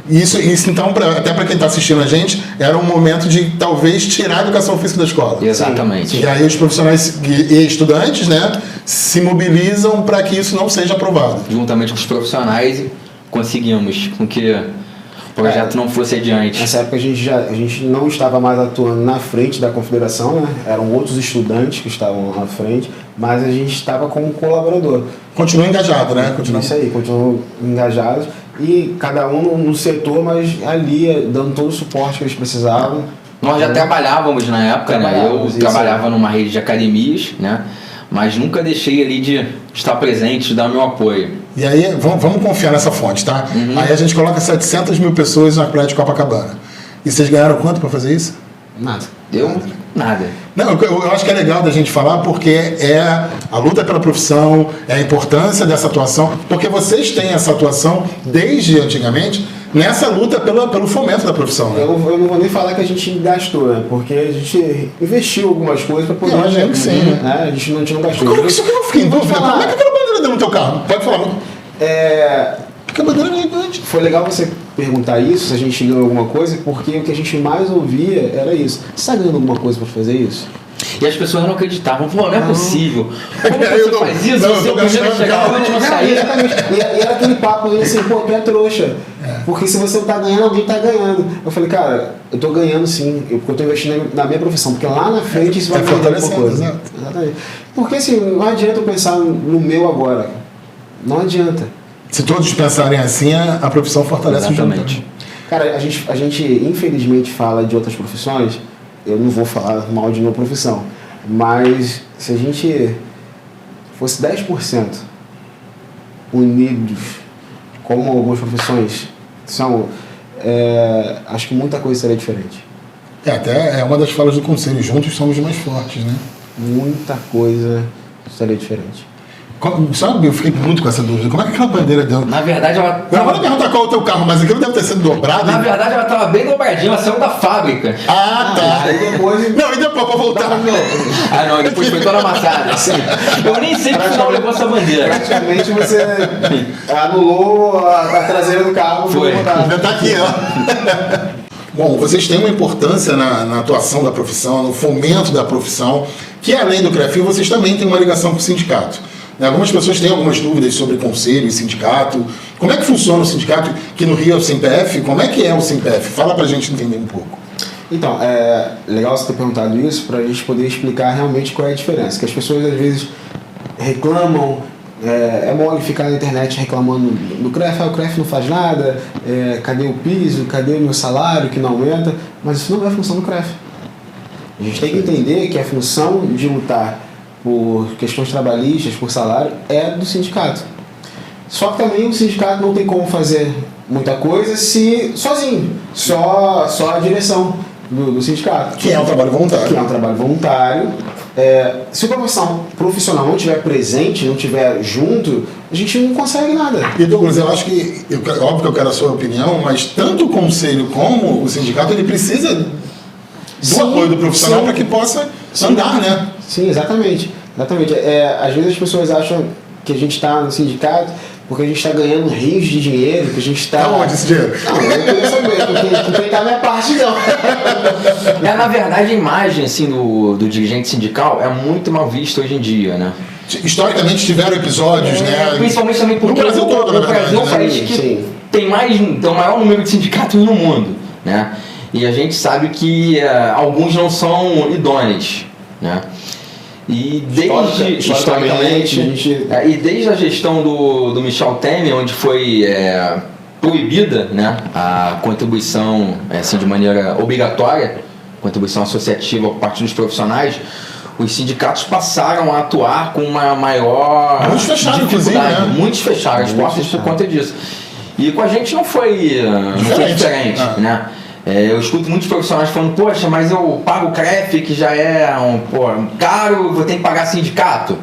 Isso então, até para quem está assistindo a gente, era um momento de talvez tirar a educação física da escola. Exatamente. E aí os profissionais e estudantes, né, se mobilizam para que isso não seja aprovado. Juntamente com os profissionais, conseguimos com que o projeto não fosse adiante. Nessa época a gente não estava mais atuando na frente da confederação, né? Eram outros estudantes que estavam na frente, mas a gente estava como colaborador. Continua engajado, né? Isso aí, continuam engajados. E cada um no setor, mas ali dando todo o suporte que eles precisavam. Nós já trabalhávamos na época, né? Eu trabalhava numa rede de academias, né? Mas nunca deixei ali de estar presente, de dar meu apoio. E aí, vamos confiar nessa fonte, tá? Aí a gente coloca 700 mil pessoas na praia de Copacabana. E vocês ganharam quanto para fazer isso? Nada. Deu nada. Não, eu acho que é legal da gente falar, porque é a luta pela profissão, é a importância dessa atuação, porque vocês têm essa atuação desde antigamente nessa luta pelo fomento da profissão. Né? Eu não vou nem falar que a gente gastou, né? Porque a gente investiu algumas coisas para poder... Eu imagino que sim, né? A gente não gastou. Isso que eu fiquei em dúvida. Como é que aquela bandeira deu no teu carro? Pode falar. Porque a bandeira é gigante. Foi legal você perguntar isso, se a gente ganhou alguma coisa, porque o que a gente mais ouvia era isso. Você está ganhando alguma coisa para fazer isso? E as pessoas não acreditavam. Pô, não é possível. Como você faz isso? Você é o primeiro a chegar, o último a sair. E era aquele papo assim, pô, tu é trouxa. Porque se você não tá ganhando, alguém tá ganhando. Eu falei, cara, eu tô ganhando sim, porque eu tô investindo na minha profissão, porque lá na frente isso vai fazer alguma coisa. Exatamente. Porque assim, não adianta eu pensar no meu agora. Não adianta. Se todos pensarem assim, a profissão fortalece o junto. Cara, a gente infelizmente fala de outras profissões. Eu não vou falar mal de uma profissão, mas se a gente fosse 10% unidos, como algumas profissões são, acho que muita coisa seria diferente. Até é uma das falas do conselho, juntos somos mais fortes, né? Muita coisa seria diferente. Sabe, eu fiquei muito com essa dúvida. Como é que aquela bandeira deu? Na verdade, ela... Eu não vou perguntar qual é o teu carro, mas aquilo deve ter sido dobrado. Na verdade, ela estava bem dobradinha, ela saiu da fábrica. Ah, tá. Aí depois... Não, e depois pra voltar? Não, depois foi toda amassada. Eu nem sei que final levou essa bandeira. Praticamente você anulou a traseira do carro. Foi. Ainda tá aqui, ó. Bom, vocês têm uma importância na atuação da profissão, no fomento da profissão, que além do CREFIL, vocês também têm uma ligação com o sindicato. Algumas pessoas têm algumas dúvidas sobre conselho e sindicato. Como é que funciona o sindicato? Que no Rio é o SINPEF. Como é que é o SINPEF? Fala pra gente entender um pouco. Então, é legal você ter perguntado isso para a gente poder explicar realmente qual é a diferença. Que as pessoas às vezes reclamam, é mole ficar na internet reclamando do CREF, o CREF não faz nada, cadê o piso, cadê o meu salário que não aumenta, mas isso não é a função do CREF. A gente tem que entender que a função de lutar por questões trabalhistas, por salário, é do sindicato. Só que também o sindicato não tem como fazer muita coisa se sozinho, só a direção do sindicato. Que é um trabalho voluntário. Que é um trabalho voluntário. Se o profissional não estiver presente, não estiver junto, a gente não consegue nada. E Douglas, eu acho que, óbvio que eu quero a sua opinião, mas tanto o conselho como o sindicato, ele precisa do apoio do profissional para que possa andar, né? Sim, exatamente. Às vezes as pessoas acham que a gente está no sindicato porque a gente está ganhando rios de dinheiro, que a gente está... Aonde esse dinheiro? Não, eu queria saber, porque não é a minha parte, não. Na verdade, a imagem assim, do dirigente sindical é muito mal vista hoje em dia, né? Historicamente tiveram episódios, né? Principalmente também porque no Brasil todo, o Brasil é um país que tem o maior número de sindicatos no mundo, né? E a gente sabe que alguns não são idôneos, né? E desde a gestão do Michel Temer, onde foi proibida, né, a contribuição assim, de maneira obrigatória, contribuição associativa por parte dos profissionais, os sindicatos passaram a atuar com uma maior dificuldade. Né? Muitos fecharam as portas por conta disso. E com a gente não foi diferente, né? Eu escuto muitos profissionais falando, poxa, mas eu pago o CREF, que já é caro, vou ter que pagar sindicato.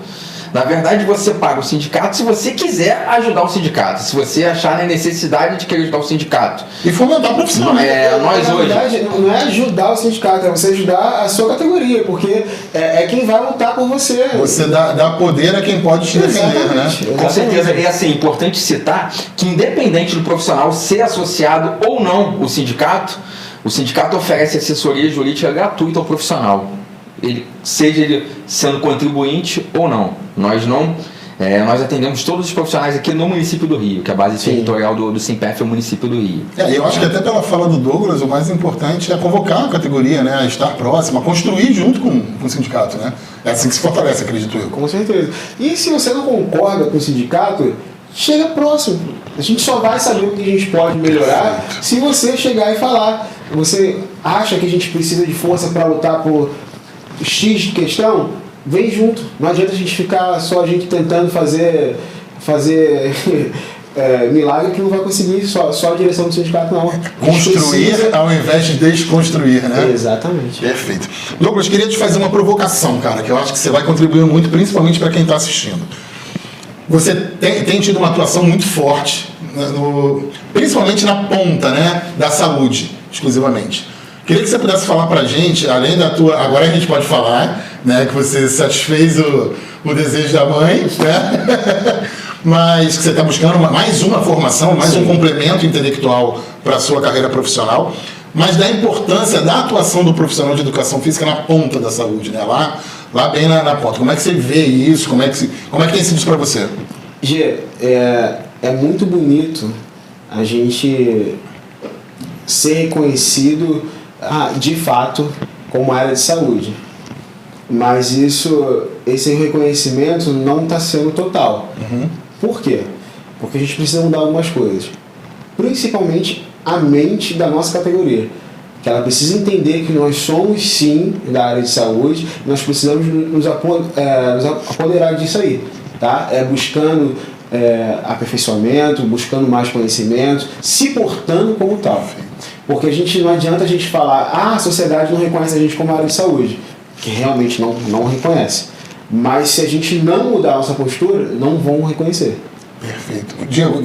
Na verdade, você paga o sindicato se você quiser ajudar o sindicato, se você achar a necessidade de querer ajudar o sindicato. E fomentar a profissão. Na verdade, não é ajudar o sindicato, é você ajudar a sua categoria, porque é quem vai lutar por você. Você dá poder a quem pode te defender, né? Com certeza. E assim, é importante citar que independente do profissional ser associado ou não o sindicato oferece assessoria jurídica gratuita ao profissional. Seja ele sendo contribuinte ou não. Nós atendemos todos os profissionais aqui no município do Rio, que a base territorial do SIMPEF é o município do Rio. Eu acho que até pela fala do Douglas, o mais importante é convocar a categoria, né, a estar próxima, a construir junto com o sindicato, né? É assim que se fortalece, acredito eu. Com certeza. E se você não concorda com o sindicato, chega próximo. A gente só vai saber o que a gente pode melhorar se você chegar e falar. Você acha que a gente precisa de força para lutar por X questão? Vem junto. Não adianta a gente ficar só a gente tentando fazer milagre que não vai conseguir só a direção do sindicato, não. Construir ao invés de desconstruir, né? Exatamente. Perfeito. Douglas, queria te fazer uma provocação, cara, que eu acho que você vai contribuir muito, principalmente para quem está assistindo. Você tem tido uma atuação muito forte, principalmente na ponta, né, da saúde, exclusivamente. Queria que você pudesse falar para a gente, além da tua... Agora a gente pode falar, né, que você satisfez o desejo da mãe, né? Mas que você está buscando mais uma formação, mais um complemento intelectual para a sua carreira profissional, mas da importância da atuação do profissional de educação física na ponta da saúde, né? Lá bem na ponta. Como é que você vê isso? Como é que tem sido isso para você? Gê, é muito bonito a gente ser reconhecido de fato como área de saúde, mas esse reconhecimento não está sendo total. Por quê? Porque a gente precisa mudar algumas coisas, principalmente a mente da nossa categoria, que ela precisa entender que nós somos sim da área de saúde, nós precisamos nos apoderar disso aí, tá? Buscando aperfeiçoamento, buscando mais conhecimento, se portando como tal. Porque não adianta a gente falar, a sociedade não reconhece a gente como área de saúde, que realmente não reconhece. Mas se a gente não mudar a nossa postura, não vão reconhecer. Perfeito. Diego,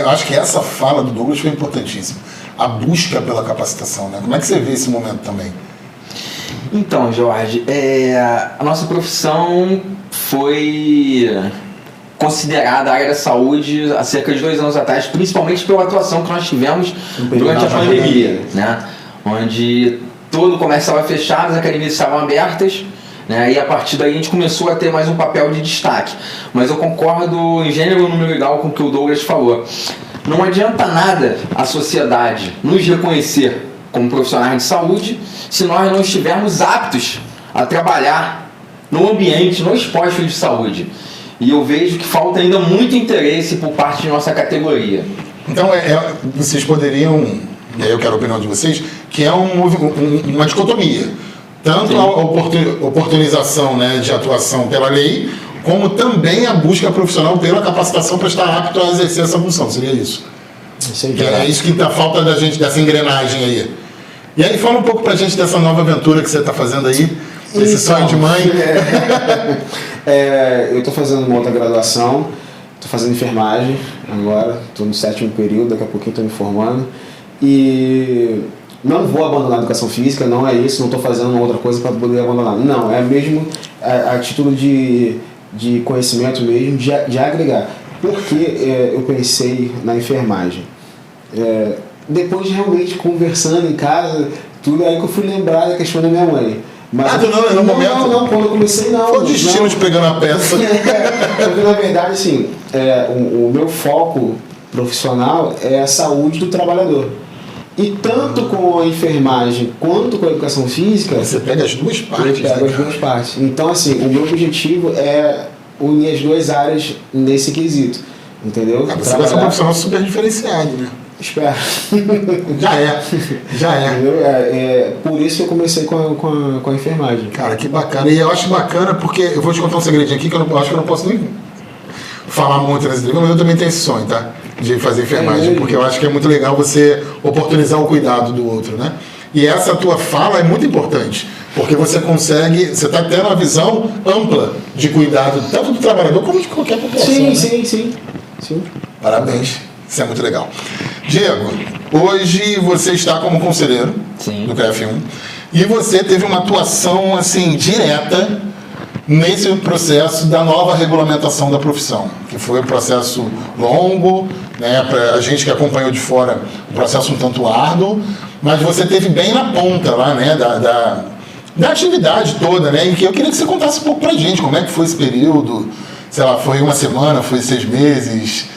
acho que essa fala do Douglas foi importantíssima. A busca pela capacitação, né? Como é que você vê esse momento também? Então, Jorge, a nossa profissão foi considerada a área da saúde há cerca de 2 anos atrás, principalmente pela atuação que nós tivemos durante a pandemia, né? Onde todo o comércio estava fechado, as academias estavam abertas, né? E a partir daí a gente começou a ter mais um papel de destaque. Mas eu concordo em gênero, número e grau com o que o Douglas falou. Não adianta nada a sociedade nos reconhecer como profissionais de saúde se nós não estivermos aptos a trabalhar no ambiente, nos postos de saúde. E eu vejo que falta ainda muito interesse por parte de nossa categoria. Então, vocês poderiam, e aí eu quero a opinião de vocês, que é uma dicotomia. Tanto a oportunização, né, de atuação pela lei, como também a busca profissional pela capacitação para estar apto a exercer essa função. Seria isso? Que é isso que tá falta da gente, dessa engrenagem aí. E aí fala um pouco pra gente dessa nova aventura que você tá fazendo aí, esse sonho de mãe. Eu estou fazendo uma outra graduação, estou fazendo enfermagem agora, estou no 7º período, daqui a pouquinho estou me formando. E não vou abandonar a educação física, não é isso, não estou fazendo uma outra coisa para poder abandonar. Não, é mesmo a título de conhecimento mesmo, de agregar. Porque eu pensei na enfermagem. Depois de realmente conversando em casa, tudo aí que eu fui lembrar da questão da minha mãe. Mas, no momento? Não, quando eu comecei não. Foi o destino de pegando a peça. Porque na verdade, assim, o meu foco profissional é a saúde do trabalhador. E tanto com a enfermagem quanto com a educação física... Você pega as duas partes. Eu pego as duas partes. Então, assim, o meu objetivo é unir as duas áreas nesse quesito. Entendeu? Você vai ser um profissional super diferenciado, né? Espero. Já é. Entendeu? Por isso que eu comecei com a enfermagem. Cara, que bacana. E eu acho bacana porque eu vou te contar um segredinho aqui que eu acho que eu não posso nem falar muito nessa entrevista, mas eu também tenho esse sonho, tá? De fazer enfermagem, porque eu acho que é muito legal você oportunizar o cuidado do outro, né? E essa tua fala é muito importante, porque você está tendo uma visão ampla de cuidado, tanto do trabalhador como de qualquer população. Sim. Parabéns, isso é muito legal. Diego, hoje você está como conselheiro do CRF1 e você teve uma atuação assim direta nesse processo da nova regulamentação da profissão, que foi um processo longo, né, para a gente que acompanhou de fora, um processo um tanto árduo, mas você teve bem na ponta lá, né, da atividade toda, né, e que eu queria que você contasse um pouco pra gente, como é que foi esse período, sei lá, foi uma semana, foi 6 meses,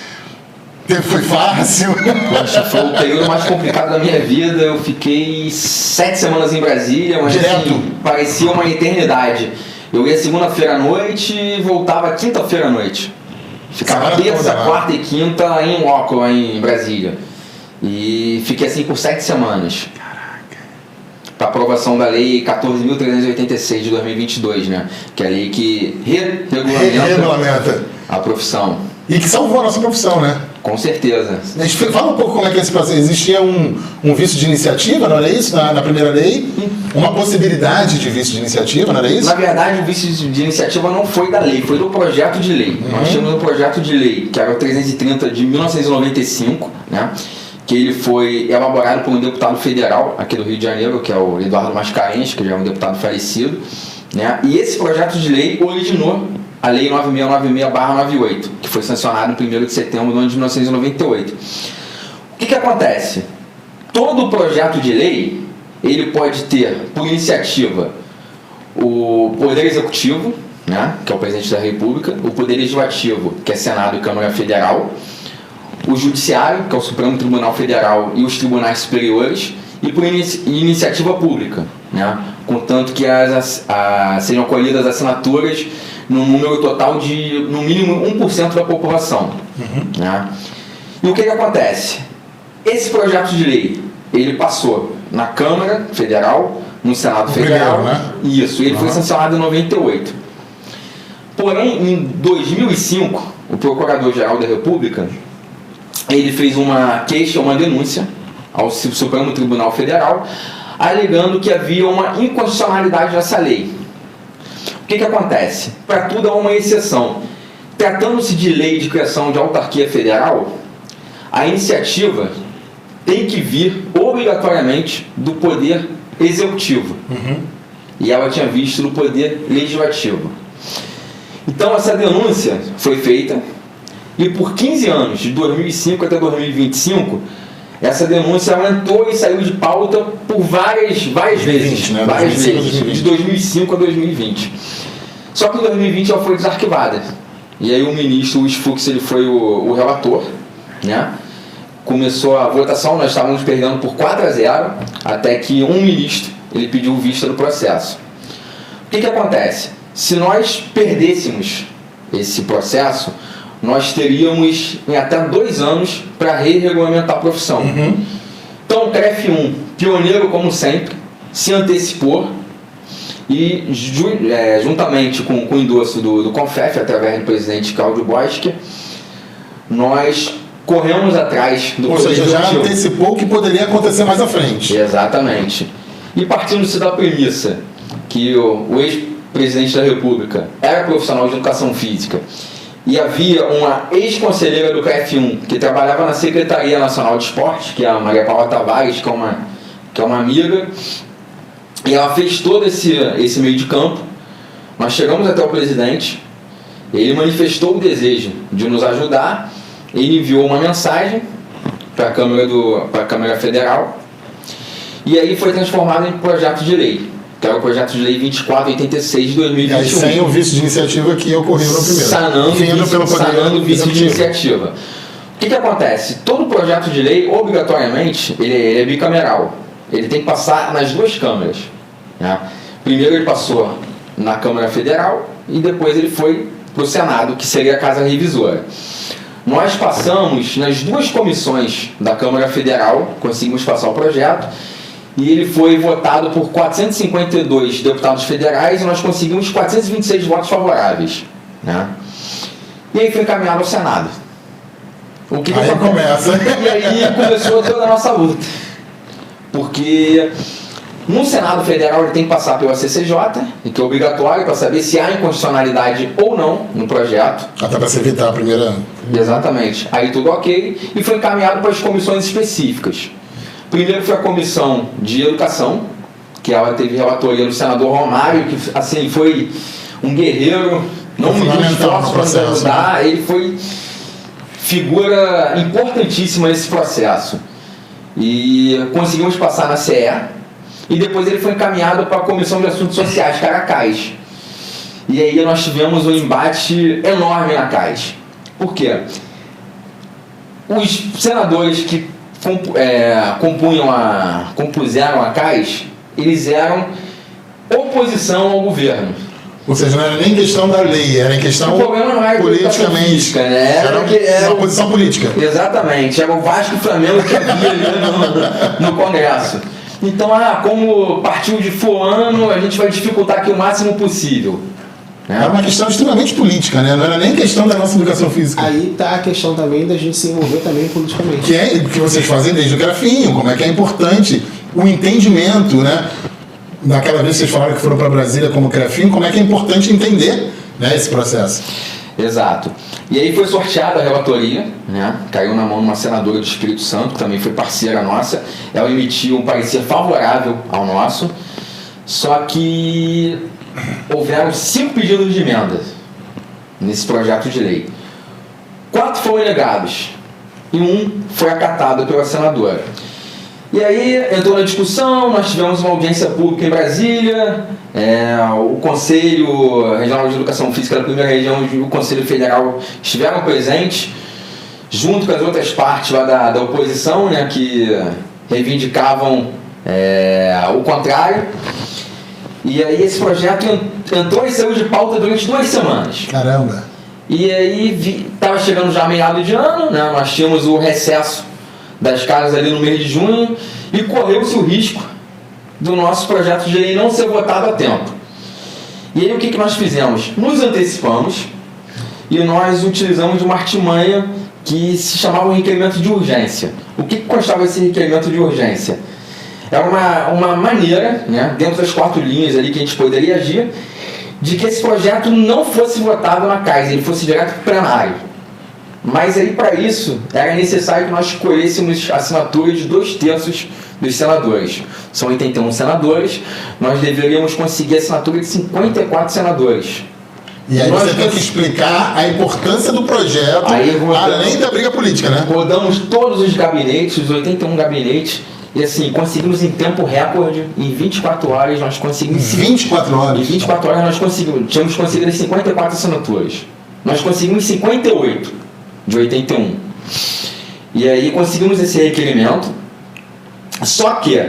foi fácil? Poxa, foi o período mais complicado da minha vida. Eu fiquei 7 semanas em Brasília, mas assim, parecia uma eternidade. Eu ia segunda-feira à noite e voltava quinta-feira à noite. Ficava terça, quarta e quinta em loco lá em Brasília. E fiquei assim por 7 semanas. Caraca. Para aprovação da Lei 14.386 de 2022, né? Que é a lei que regulamenta a profissão. E que salvou a nossa profissão, né? Com certeza. Fala um pouco como é que é esse processo. Existia um vício de iniciativa, não era isso? Na primeira lei? Uma possibilidade de vício de iniciativa, não era isso? Na verdade, o vício de iniciativa não foi da lei, foi do projeto de lei. Nós tínhamos um projeto de lei, que era o 330 de 1995, né? Que ele foi elaborado por um deputado federal aqui do Rio de Janeiro, que é o Eduardo Mascarenhas, que já é um deputado falecido, né? E esse projeto de lei originou a Lei 9696/98, que foi sancionada em 1º de setembro do ano de 1998. O que acontece? Todo projeto de lei, ele pode ter, por iniciativa, o Poder Executivo, né, que é o Presidente da República, o Poder Legislativo, que é Senado e Câmara Federal, o Judiciário, que é o Supremo Tribunal Federal e os Tribunais Superiores, e por iniciativa pública, né, contanto que sejam colhidas assinaturas no número total de, no mínimo, 1% da população. Né? E o que acontece? Esse projeto de lei, ele passou na Câmara Federal, no Senado Federal, primeiro, né? Isso, ele foi sancionado em 98. Porém, em 2005, o Procurador-Geral da República, ele fez uma queixa, uma denúncia ao Supremo Tribunal Federal, alegando que havia uma inconstitucionalidade nessa lei. O que acontece? Para tudo há uma exceção. Tratando-se de lei de criação de autarquia federal, a iniciativa tem que vir obrigatoriamente do Poder Executivo. E ela tinha visto do Poder Legislativo. Então essa denúncia foi feita e por 15 anos, de 2005 até 2025, essa denúncia ela entrou e saiu de pauta por várias vezes, né? várias vezes, de 2005 a 2020. Só que em 2020 ela foi desarquivada. E aí o ministro Luiz Fux, ele foi o relator, né? Começou a votação, nós estávamos perdendo por 4-0, até que um ministro ele pediu vista do processo. O que acontece? Se nós perdêssemos esse processo, nós teríamos em até 2 anos para re-regulamentar a profissão. Então o CRF1, pioneiro como sempre, se antecipou e juntamente com o endosso do CONFEF, através do presidente Cláudio Boschi, nós corremos atrás do Ou Poder seja, já Executivo. antecipou o que poderia acontecer mais à frente. Exatamente. E partindo-se da premissa que o ex-presidente da República era profissional de educação física e havia uma ex-conselheira do CRF1 que trabalhava na Secretaria Nacional de Esporte, que é a Maria Paula Tavares, que é uma amiga, e ela fez todo esse meio de campo. Nós chegamos até o presidente, ele manifestou o desejo de nos ajudar, ele enviou uma mensagem para a Câmara Federal, e aí foi transformado em projeto de lei, que era o projeto de lei 2486 de 2021. E aí, sem o vice de iniciativa que ocorreu no primeiro. Sanando o vice de iniciativa. O que acontece? Todo projeto de lei, obrigatoriamente, ele é bicameral. Ele tem que passar nas duas câmaras. Né? Primeiro ele passou na Câmara Federal e depois ele foi para o Senado, que seria a Casa Revisora. Nós passamos nas duas comissões da Câmara Federal, conseguimos passar o projeto, e ele foi votado por 452 deputados federais e nós conseguimos 426 votos favoráveis. Né? E aí foi encaminhado ao Senado. Aí começa. E aí começou toda a nossa luta. Porque no Senado Federal ele tem que passar pela CCJ, que é obrigatório para saber se há inconstitucionalidade ou não no projeto. Até para se evitar a primeira... Exatamente. Aí tudo ok. E foi encaminhado para as comissões específicas. Primeiro foi a Comissão de Educação, que ela teve relatoria do senador Romário, que assim, foi um guerreiro, não mediu esforço para nos ajudar, ele foi figura importantíssima nesse processo. E conseguimos passar na CE, e depois ele foi encaminhado para a Comissão de Assuntos Sociais, que era a CAIS. E aí nós tivemos um embate enorme na CAIS. Por quê? Os senadores que compuseram a CAIS, eles eram oposição ao governo. Ou seja, não era nem questão da lei, era em questão o problema não era politicamente. Física, né? Era uma posição política. Exatamente, era o Vasco e o Flamengo que havia ali no Congresso. Então, como partiu de fulano, a gente vai dificultar aqui o máximo possível. Era uma questão extremamente política, né? Não era nem questão da nossa educação física. Aí está a questão também da gente se envolver também politicamente. Que é o que vocês fazem desde o CRF1, como é que é importante o entendimento, né? Naquela vez que vocês falaram que foram para Brasília como CRF1, como é que é importante entender, né, esse processo. Exato. E aí foi sorteada a relatoria, né? Caiu na mão de uma senadora do Espírito Santo, que também foi parceira nossa. Ela emitiu um parecer favorável ao nosso, só que houveram 5 pedidos de emenda nesse projeto de lei. 4 foram negados e 1 foi acatado pela senadora. E aí entrou na discussão, nós tivemos uma audiência pública em Brasília, o Conselho Regional de Educação Física da primeira região e o Conselho Federal estiveram presentes, junto com as outras partes lá da oposição, né, que reivindicavam o contrário. E aí esse projeto entrou e saiu de pauta durante 2 semanas. Caramba! E aí estava chegando já meado de ano, né? Nós tínhamos o recesso das casas ali no mês de junho e correu-se o risco do nosso projeto de lei não ser votado a tempo. E aí o que nós fizemos? Nos antecipamos e nós utilizamos uma artimanha que se chamava um requerimento de urgência. O que constava esse requerimento de urgência? Era uma maneira, né, dentro das 4 linhas ali que a gente poderia agir, de que esse projeto não fosse votado na CAIS, ele fosse direto para o plenário. Mas aí, para isso, era necessário que nós escolhêssemos assinaturas de 2/3 dos senadores. São 81 senadores, nós deveríamos conseguir a assinatura de 54 senadores. E aí você tem que explicar a importância do projeto, além da briga política, né? Rodamos todos os gabinetes, os 81 gabinetes, e assim, conseguimos em tempo recorde, em 24 horas nós conseguimos... 24 horas? Em 24 horas nós tínhamos conseguido as 54 assinaturas. Nós conseguimos 58 de 81. E aí conseguimos esse requerimento, só que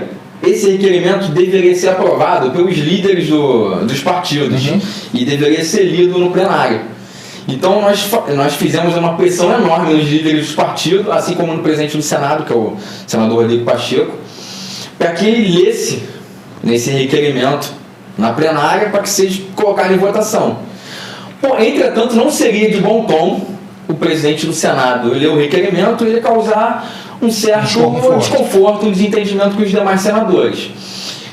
esse requerimento deveria ser aprovado pelos líderes dos partidos e deveria ser lido no plenário. Então nós fizemos uma pressão enorme nos líderes dos partidos, assim como no presidente do Senado, que é o senador Rodrigo Pacheco, para que ele lesse nesse requerimento na plenária para que seja colocado em votação. Bom, entretanto, não seria de bom tom o presidente do Senado ler o requerimento ia causar um certo desconforto, um desentendimento com os demais senadores.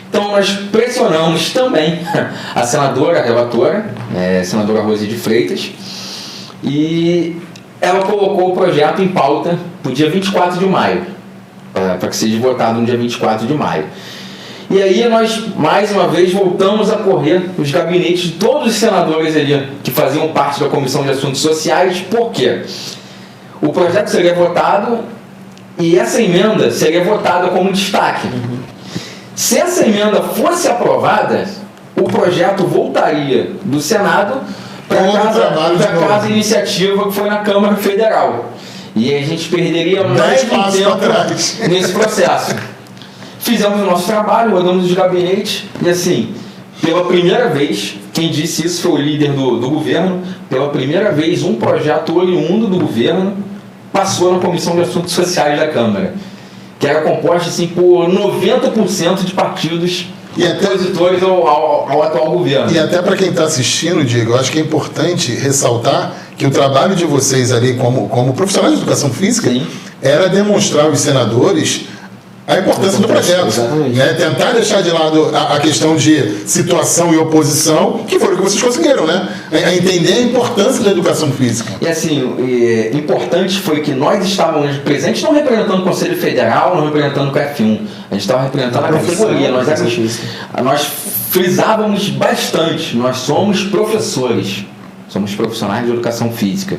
Então nós pressionamos também a senadora, a relatora, a senadora Rosi de Freitas, e ela colocou o projeto em pauta para o dia 24 de maio, para que seja votado no dia 24 de maio. E aí nós, mais uma vez, voltamos a correr os gabinetes de todos os senadores ali que faziam parte da Comissão de Assuntos Sociais. Por quê? O projeto seria votado e essa emenda seria votada como destaque. Se essa emenda fosse aprovada, o projeto voltaria do Senado para casa iniciativa que foi na Câmara Federal. E aí a gente perderia mais tempo nesse processo. Fizemos o nosso trabalho, rodamos os gabinetes e assim, pela primeira vez, quem disse isso foi o líder do governo, pela primeira vez um projeto oriundo do governo passou na Comissão de Assuntos Sociais da Câmara, que era composta assim, por 90% de partidos opositores ao atual governo. E até para quem está assistindo, Diego, eu acho que é importante ressaltar que o trabalho de vocês ali como profissionais de educação física era demonstrar aos senadores a importância do projeto, né? Tentar deixar de lado a questão de situação e oposição, que foi o que vocês conseguiram, né? A entender a importância da educação física. E assim, importante foi que nós estávamos presentes não representando o Conselho Federal, não representando o CF1, a gente estava representando a categoria, nós frisávamos bastante, nós somos professores, somos profissionais de educação física.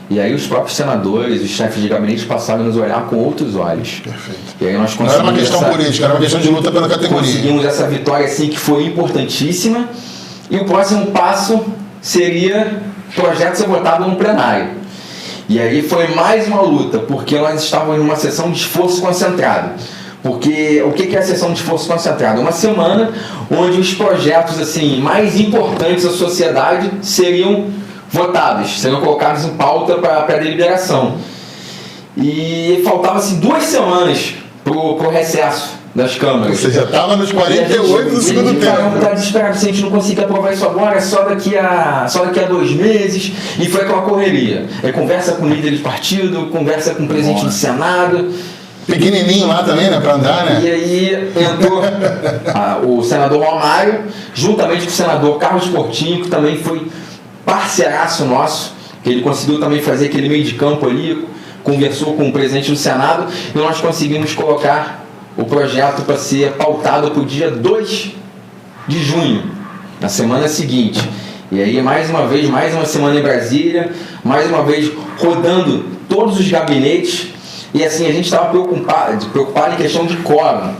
E aí os próprios senadores, os chefes de gabinete passaram a nos olhar com outros olhos. Perfeito. E aí nós não era uma questão política, era uma questão de luta pela categoria. Conseguimos essa vitória assim que foi importantíssima. E o próximo passo seria o projeto ser votado no plenário. E aí foi mais uma luta, porque nós estávamos numa sessão de esforço concentrado. Porque o que é a sessão de esforço concentrado? Uma semana onde os projetos assim, mais importantes da sociedade seriam votados, seriam colocados em pauta para a deliberação. E faltavam assim 2 semanas para o recesso das câmaras. Você já estava nos 48 do segundo tempo. Caramba, estava desesperado, se a gente não conseguir aprovar isso agora, só daqui a 2 meses. E foi aquela correria. Aí conversa com o líder de partido, conversa com o presidente do Senado. Pequenininho lá também, né, para andar, né? E aí entrou o senador Romário, juntamente com o senador Carlos Portinho, que também foi parceiraço nosso, que ele conseguiu também fazer aquele meio de campo ali, conversou com o presidente do Senado e nós conseguimos colocar o projeto para ser pautado para o dia 2 de junho, na semana seguinte. E aí, mais uma vez, mais uma semana em Brasília, mais uma vez rodando todos os gabinetes. E assim, a gente estava preocupado em questão de quórum.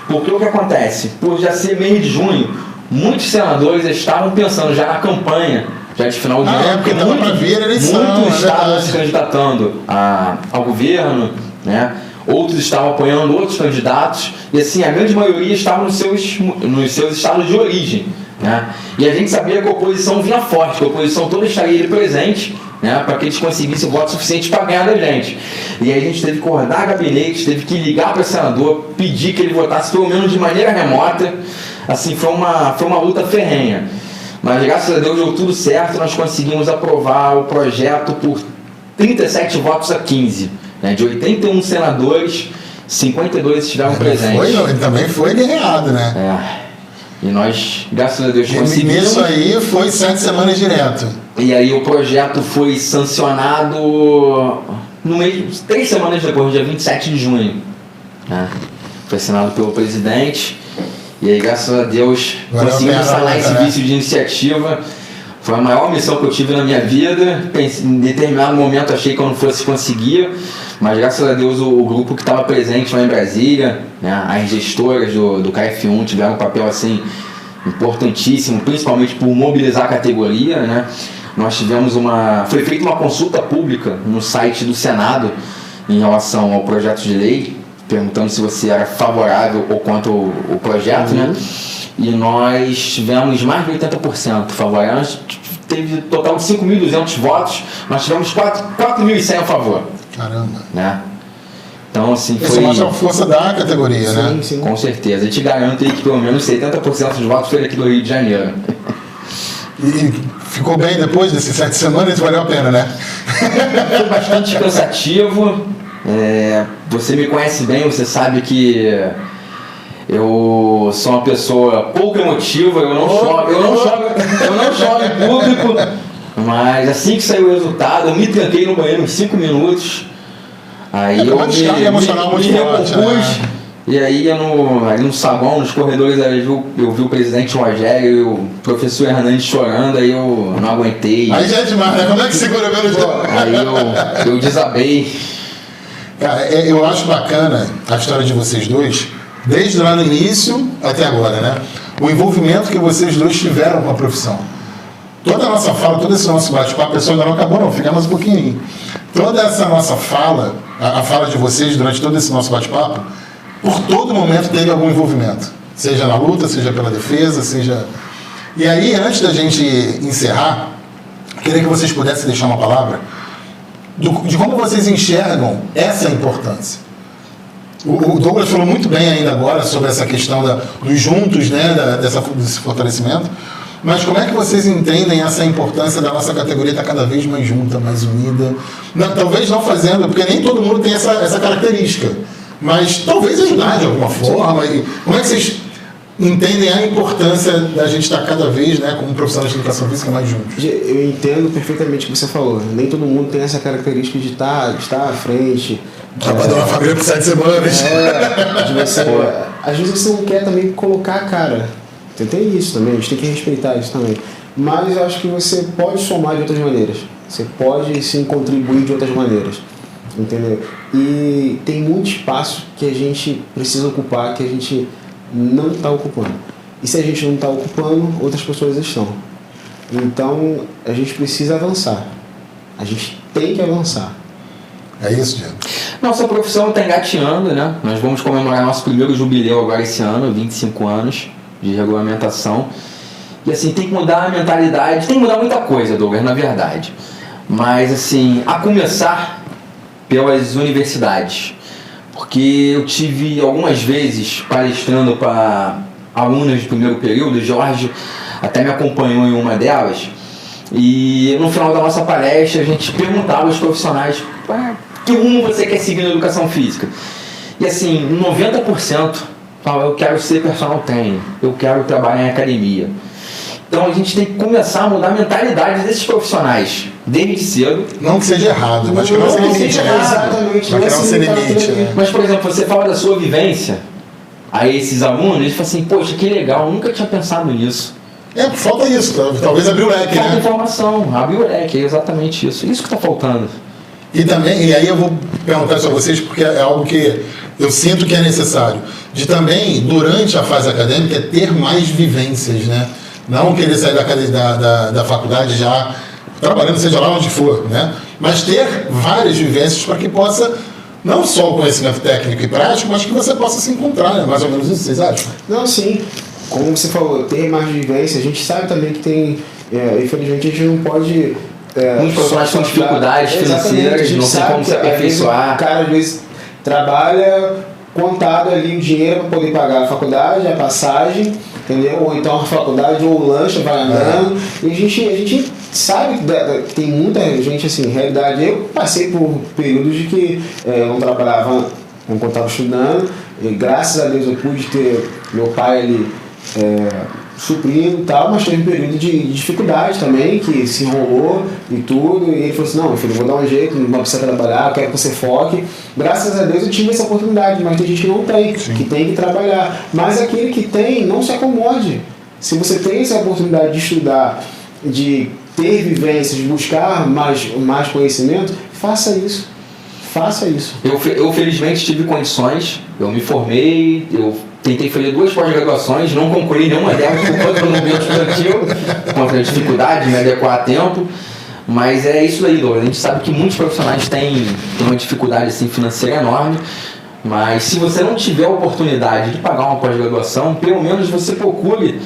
Porque o que acontece? Por já ser mês de junho, muitos senadores estavam pensando já na campanha, já de final de ano, porque muitos estavam se candidatando ao governo, né? Outros estavam apoiando outros candidatos, e assim, a grande maioria estava nos seus estados de origem, né? E a gente sabia que a oposição vinha forte, que a oposição toda estaria ali presente, né, para que eles conseguissem o voto suficiente para ganhar da gente. E aí a gente teve que rodar gabinete, teve que ligar para o senador, pedir que ele votasse pelo menos de maneira remota. Assim, foi uma luta ferrenha. Mas graças a Deus deu tudo certo, nós conseguimos aprovar o projeto por 37 votos a 15. Né, de 81 senadores, 52 estiveram presentes. Ele também foi guerreado, né? E nós, graças a Deus, conseguimos. Isso aí foi 7 semanas direto. E aí o projeto foi sancionado no mês, 3 semanas depois, dia 27 de junho. Né? Foi assinado pelo presidente. E aí, graças a Deus, conseguimos instalar esse vício de iniciativa. Foi a maior missão que eu tive na minha vida. Em determinado momento achei que eu não fosse conseguir, mas graças a Deus o grupo que estava presente lá em Brasília, né, as gestoras do KF1 tiveram um papel assim importantíssimo, principalmente por mobilizar a categoria, né? Nós tivemos foi feita uma consulta pública no site do Senado em relação ao projeto de lei, perguntando se você era favorável ou contra o projeto, né? E nós tivemos mais de 80% favorável. Teve um total de 5.200 votos, nós tivemos 4.100 a favor. Caramba. Né? Então, assim, isso mostra a força da categoria, sim, né? Sim. Com certeza. A gente garante aí que pelo menos 70% dos votos foi aqui do Rio de Janeiro. E ficou bem depois desses 7 semanas, valeu a pena, né? Foi bastante cansativo. Você me conhece bem, você sabe que eu sou uma pessoa pouco emotiva, eu não choro em público, mas assim que saiu o resultado, eu me tranquei no banheiro uns 5 minutos. Aí eu me recompus, né? E aí ali no saguão, nos corredores, eu vi o presidente Rogério e o professor Hernandes chorando, aí eu não aguentei. Aí já é demais, né? Como é que segura menos? Aí eu desabei. Cara, eu acho bacana a história de vocês dois, desde lá no início até agora, né? O envolvimento que vocês dois tiveram com a profissão. Toda a nossa fala, todo esse nosso bate-papo, pessoal, ainda não acabou não, fica mais um pouquinho aí. Toda essa nossa fala, a fala de vocês durante todo esse nosso bate-papo, por todo momento teve algum envolvimento. Seja na luta, seja pela defesa, seja... E aí, antes da gente encerrar, queria que vocês pudessem deixar uma palavra de como vocês enxergam essa importância. O Douglas falou muito bem ainda agora sobre essa questão dos juntos, né, desse fortalecimento, mas como é que vocês entendem essa importância da nossa categoria estar cada vez mais junta, mais unida? Talvez não fazendo, porque nem todo mundo tem essa característica, mas talvez ajudar de alguma forma. E como é que vocês entendem a importância da gente estar cada vez, né, como profissionais de educação física, mais juntos? Eu entendo perfeitamente o que você falou. Nem todo mundo tem essa característica de estar à frente. Trabalhar uma família por 7 semanas. Às vezes você não quer também colocar a cara. Tem isso também, a gente tem que respeitar isso também. Mas eu acho que você pode somar de outras maneiras. Você pode sim contribuir de outras maneiras. Entendeu? E tem muito espaço que a gente precisa ocupar, que a gente não está ocupando. E se a gente não está ocupando, outras pessoas estão. Então, a gente precisa avançar. A gente tem que avançar. É isso, Diego? Nossa profissão está engateando, né? Nós vamos comemorar nosso primeiro jubileu agora esse ano, 25 anos de regulamentação. E assim, tem que mudar a mentalidade, tem que mudar muita coisa, Douglas, na verdade. Mas assim, a começar pelas universidades. Porque eu tive algumas vezes palestrando para alunos de primeiro período, o Jorge até me acompanhou em uma delas, e no final da nossa palestra a gente perguntava aos profissionais que rumo você quer seguir na educação física. E assim, 90% falavam: eu quero ser personal trainer, eu quero trabalhar em academia. Então a gente tem que começar a mudar a mentalidade desses profissionais desde cedo. Não que seja errado, mas que não seja limite. Exatamente. Mas que não seja limite, né? Mas, por exemplo, você fala da sua vivência a esses alunos, eles falam assim: poxa, que legal, eu nunca tinha pensado nisso. Falta isso, talvez abrir o leque, falta né? informação, abrir o leque, é exatamente isso. Isso que está faltando. E também, e aí eu vou perguntar isso a vocês, porque é algo que eu sinto que é necessário. De também, durante a fase acadêmica, ter mais vivências, né? Não querer sair da faculdade já trabalhando, seja lá onde for, né? Mas ter várias vivências para que possa, não só o conhecimento técnico e prático, mas que você possa se encontrar, né? Mais ou menos isso, vocês acham? Não, sim. Como você falou, ter mais vivência. A gente sabe também que tem, infelizmente, a gente não pode... muitos profissionais têm dificuldades financeiras, não tem como se aperfeiçoar. O cara, às vezes, trabalha contado ali o dinheiro para poder pagar a faculdade, a passagem, entendeu? Ou então a faculdade ou o lanche vai andando. E a gente sabe que tem muita gente assim, em realidade. Eu passei por períodos de que eu não trabalhava enquanto estava estudando, e graças a Deus eu pude ter meu pai ali suprindo e tal, mas teve um período de dificuldade também, que se enrolou e tudo, e ele falou assim: não, meu filho, eu vou dar um jeito, não precisa trabalhar, eu quero que você foque. Graças a Deus eu tive essa oportunidade, mas tem gente que não tem, sim, que tem que trabalhar. Mas aquele que tem, não se acomode. Se você tem essa oportunidade de estudar, de ter vivências, de buscar mais conhecimento, faça isso. Faça isso. Eu felizmente tive condições, eu me formei, eu tentei fazer 2 pós-graduações, não concluí nenhuma delas por conta do movimento estudantil, por conta da dificuldade de me adequar a tempo. Mas é isso aí, Douglas. A gente sabe que muitos profissionais têm uma dificuldade assim, financeira enorme, mas se você não tiver a oportunidade de pagar uma pós-graduação, pelo menos você procure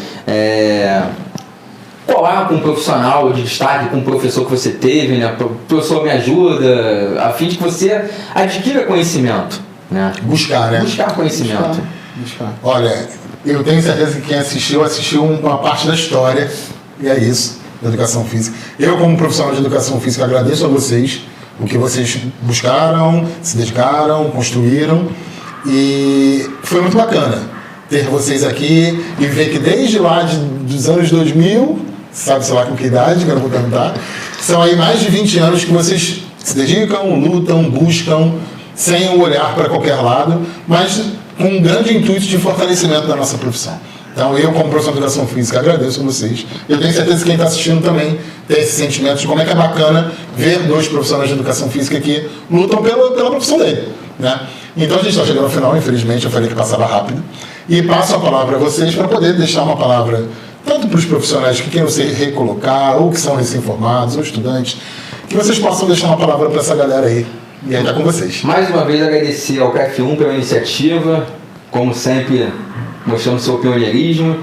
colar com um profissional de destaque, com um professor que você teve, né? O professor me ajuda, a fim de que você adquira conhecimento, né? Buscar, né? Buscar conhecimento. Buscar. Olha, eu tenho certeza que quem assistiu uma parte da história, e é isso. da educação física. Eu, como profissional de educação física, agradeço a vocês o que vocês buscaram, se dedicaram, construíram, e foi muito bacana ter vocês aqui e ver que desde lá dos anos 2000, sabe, sei lá com que idade, que eu não vou perguntar, são aí mais de 20 anos que vocês se dedicam, lutam, buscam, sem um olhar para qualquer lado, mas com um grande intuito de fortalecimento da nossa profissão. Então, eu, como professor de educação física, agradeço a vocês. Eu tenho certeza que quem está assistindo também tem esse sentimento de como é que é bacana ver dois profissionais de educação física que lutam pela profissão dele, né? Então, a gente está chegando ao final, infelizmente, eu falei que passava rápido. E passo a palavra a vocês para poder deixar uma palavra, tanto para os profissionais que queiram se recolocar, ou que são recém-formados, ou estudantes, que vocês possam deixar uma palavra para essa galera aí. E aí está com vocês. Mais uma vez, agradecer ao CREF1 pela iniciativa, como sempre, mostrando seu pioneirismo.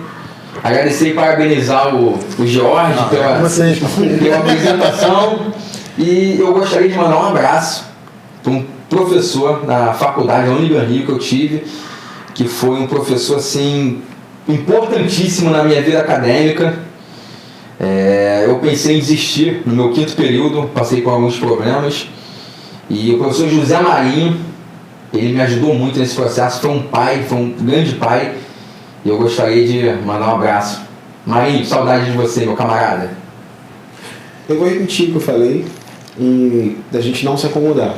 Agradecer e parabenizar o Jorge pela apresentação. E eu gostaria de mandar um abraço para um professor na faculdade, na Unibanrio, que eu tive, que foi um professor assim, importantíssimo na minha vida acadêmica. Eu pensei em desistir no meu 5º período, passei por alguns problemas. E o professor José Marinho, ele me ajudou muito nesse processo, foi um pai, foi um grande pai. E eu gostaria de mandar um abraço. Marinho, saudade de você, meu camarada. Eu vou repetir o que eu falei, e da gente não se acomodar,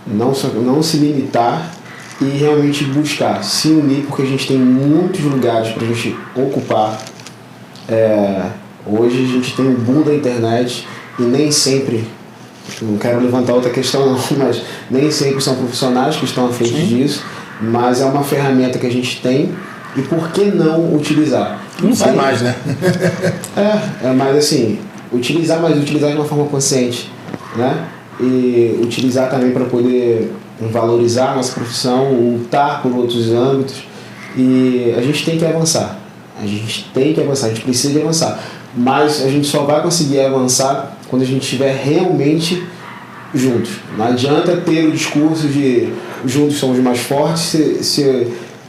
não se limitar e realmente buscar, se unir, porque a gente tem muitos lugares para a gente ocupar. Hoje a gente tem um boom da internet e nem sempre, não quero levantar outra questão não, mas nem sempre são profissionais que estão à frente disso, mas é uma ferramenta que a gente tem. E por que não utilizar? Não sai mais, né? Mas assim, utilizar de uma forma consciente, né? E utilizar também para poder valorizar a nossa profissão, lutar por outros âmbitos. E a gente tem que avançar. A gente precisa de avançar. Mas a gente só vai conseguir avançar quando a gente estiver realmente juntos. Não adianta ter o discurso de juntos somos mais fortes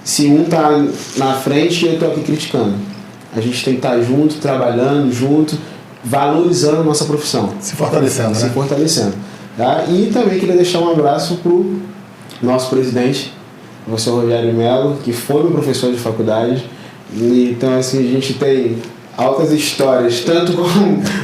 se um está na frente e eu estou aqui criticando. A gente tem que estar junto, trabalhando junto, valorizando a nossa profissão. Se fortalecendo, Se né? fortalecendo. Tá? E também queria deixar um abraço para o nosso presidente, o professor Rogério Melo, que foi meu professor de faculdade. E, então, assim, a gente tem altas histórias, tanto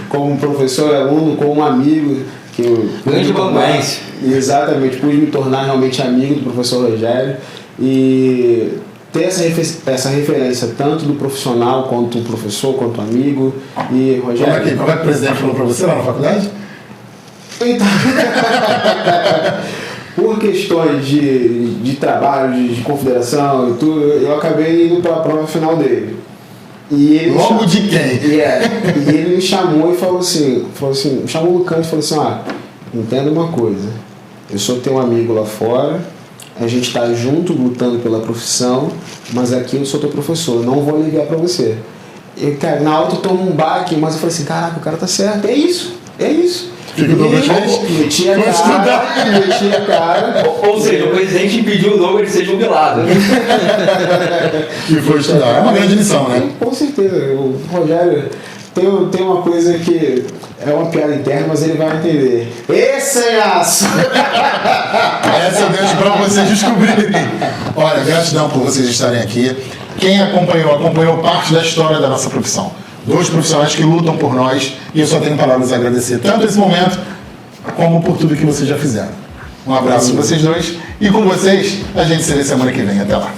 como professor, aluno, como um amigo. Que eu grande bambuense. Exatamente, pude me tornar realmente amigo do professor Rogério. E ter essa referência tanto do profissional quanto do professor, quanto amigo. E Rogério, Como é que o presidente falou para você lá na faculdade? então, por questões de trabalho, de confederação e tudo, eu acabei indo para a prova final dele. E ele Logo de quem? E ele me chamou e falou assim, me chamou no canto e falou assim, entenda uma coisa, eu sou teu amigo lá fora, a gente está junto lutando pela profissão, mas aqui eu sou teu professor, não vou aliviar para você. E, cara, na alta eu tomo um baque, mas eu falei assim, caraca, o cara tá certo, é isso. Fica o Douglas fez? Meti a cara. Ou seja, o presidente impediu o Douglas de ser jubilado. E foi estudar. É uma grande lição, né? Com certeza. O Rogério tem uma coisa que é uma piada interna, mas ele vai entender. Esse é aço! Essa eu deixo para vocês descobrirem. Olha, gratidão por vocês estarem aqui. Quem acompanhou parte da história da nossa profissão. Dois profissionais que lutam por nós, e eu só tenho palavras a agradecer, tanto esse momento, como por tudo que vocês já fizeram. Um abraço para vocês dois, e com vocês, a gente se vê semana que vem. Até lá.